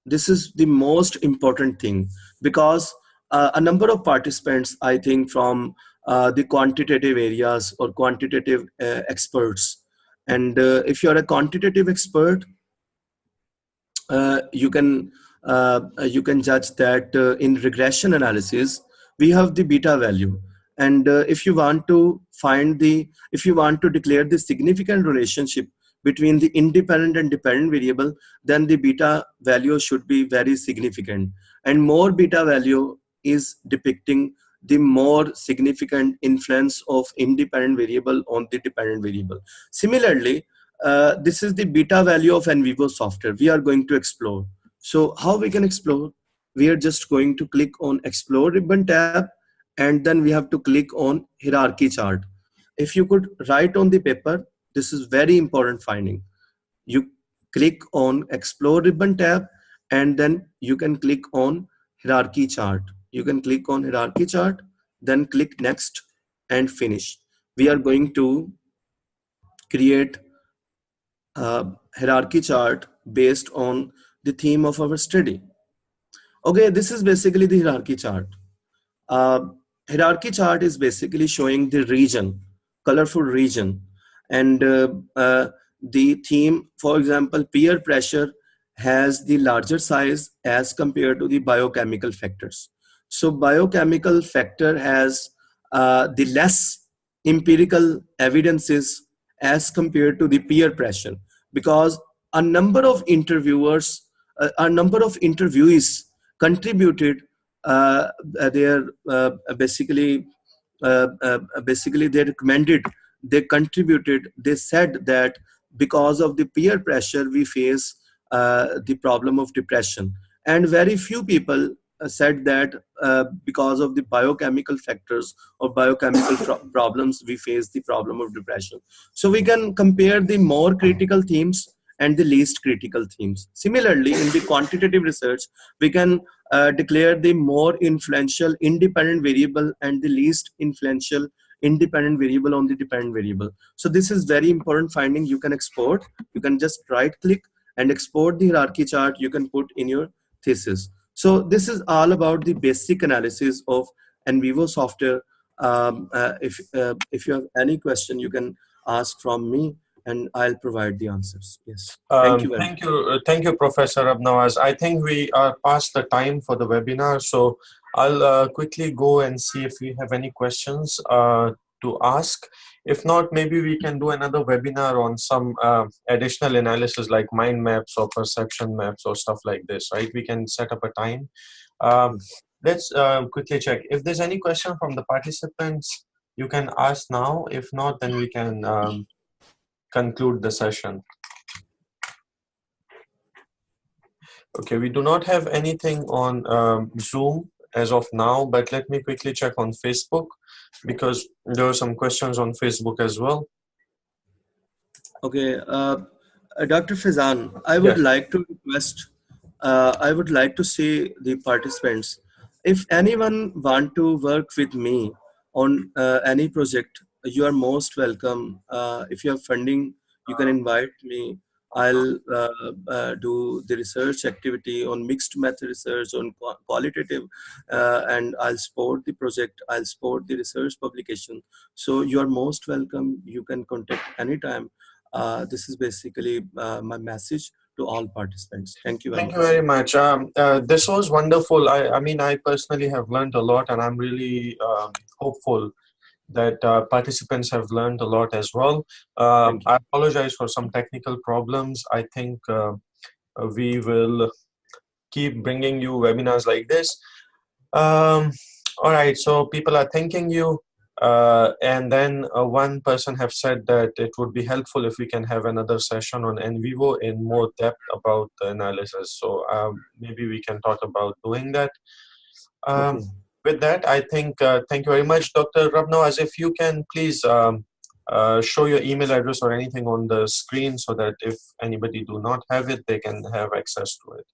This is the most important thing, because a number of participants, I think from the quantitative areas or quantitative experts, and if you're a quantitative expert, you can judge that in regression analysis we have the beta value, and if you want to declare the significant relationship between the independent and dependent variable, then the beta value should be very significant, and more beta value is depicting the more significant influence of independent variable on the dependent variable. Similarly, this is the beta value of NVivo software we are going to explore. So how we can explore? We are just going to click on explore ribbon tab, and then we have to click on hierarchy chart. If you could write on the paper, this is very important finding. You click on explore ribbon tab, and then you can click on hierarchy chart. You can click on hierarchy chart, then click next and finish. We are going to create a hierarchy chart based on the theme of our study. Okay, this is basically the hierarchy chart. Hierarchy chart is basically showing the region, colorful region, and the theme, for example, peer pressure has the larger size as compared to the biochemical factors. So biochemical factor has the less empirical evidences as compared to the peer pressure, because a number of interviewees contributed basically they recommended, they contributed, they said that because of the peer pressure we face the problem of depression, and very few people said that because of the biochemical factors or biochemical problems we face the problem of depression. So we can compare the more critical themes and the least critical themes. Similarly, in the quantitative research, we can declare the more influential independent variable and the least influential independent variable on the dependent variable. So this is very important finding. You can export, you can just right click and export the hierarchy chart. You can put in your thesis. So this is all about the basic analysis of NVivo software. If you have any question, you can ask from me, and I'll provide the answers. Yes. Thank you very much. Thank you, Professor Abnawaz. I think we are past the time for the webinar, so I'll quickly go and see if we have any questions to ask. If not, maybe we can do another webinar on some additional analysis like mind maps or perception maps or stuff like this, right? We can set up a time. Let's quickly check. If there's any question from the participants, you can ask now. If not, then we can conclude the session. Okay, we do not have anything on Zoom as of now, but let me quickly check on Facebook because there are some questions on Facebook as well. Okay, Dr. Fizan, I would like to request, I would like to see the participants. If anyone want to work with me on any project, you are most welcome. If you have funding, you can invite me. I'll do the research activity on mixed method research, on qualitative, and I'll support the project. I'll support the research publication. So you are most welcome. You can contact anytime. This is basically my message to all participants. Thank you very much. Thank you very much. This was wonderful. I mean, I personally have learned a lot, and I'm really hopeful that participants have learned a lot as well. I apologize for some technical problems. I think we will keep bringing you webinars like this. All right, so people are thanking you. And then one person have said that it would be helpful if we can have another session on NVivo in more depth about the analysis. So maybe we can talk about doing that. With that, I think, thank you very much, Dr. Rabnawaz. If you can please show your email address or anything on the screen so that if anybody do not have it, they can have access to it.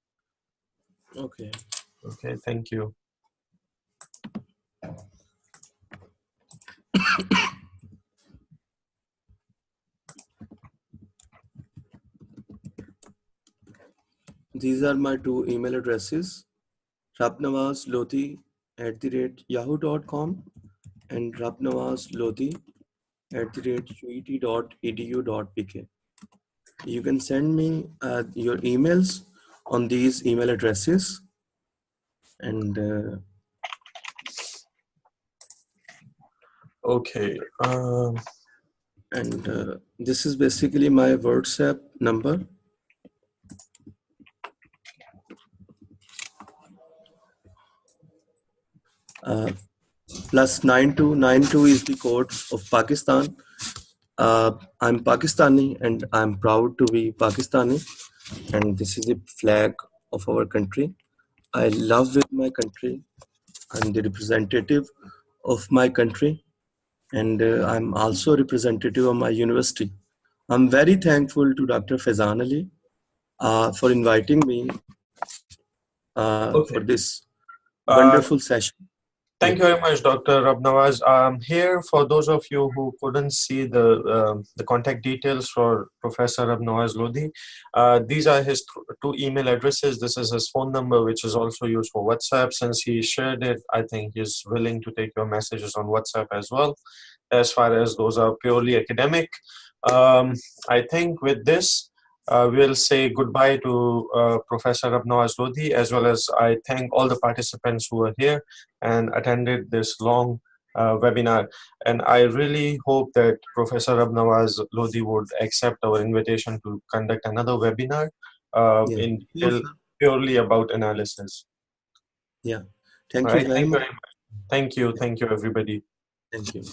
Okay. Okay, thank you. These are my two email addresses, rabnawazlodhi@yahoo.com and rabnawazlodhi@uit.edu.pk. You can send me your emails on these email addresses, and okay. And this is basically my WhatsApp number. +9292 is the code of Pakistan. I'm Pakistani and I'm proud to be Pakistani, and this is the flag of our country. I love with my country. I'm the representative of my country, and I'm also representative of my university. I'm very thankful to Dr. Fezan Ali for inviting me for this wonderful session. Thank you very much, Dr. Rabnawaz. Here, for those of you who couldn't see the contact details for Professor Rabnawaz Lodhi, these are his two email addresses. This is his phone number, which is also used for WhatsApp. Since he shared it, I think he's willing to take your messages on WhatsApp as well, as far as those are purely academic. I think with this, we'll say goodbye to Professor Rabnawaz Lodhi, as well as I thank all the participants who were here and attended this long webinar. And I really hope that Professor Rabnawaz Lodhi would accept our invitation to conduct another webinar in detail purely about analysis. Yeah, thank you very much. Thank you, everybody. Thank you.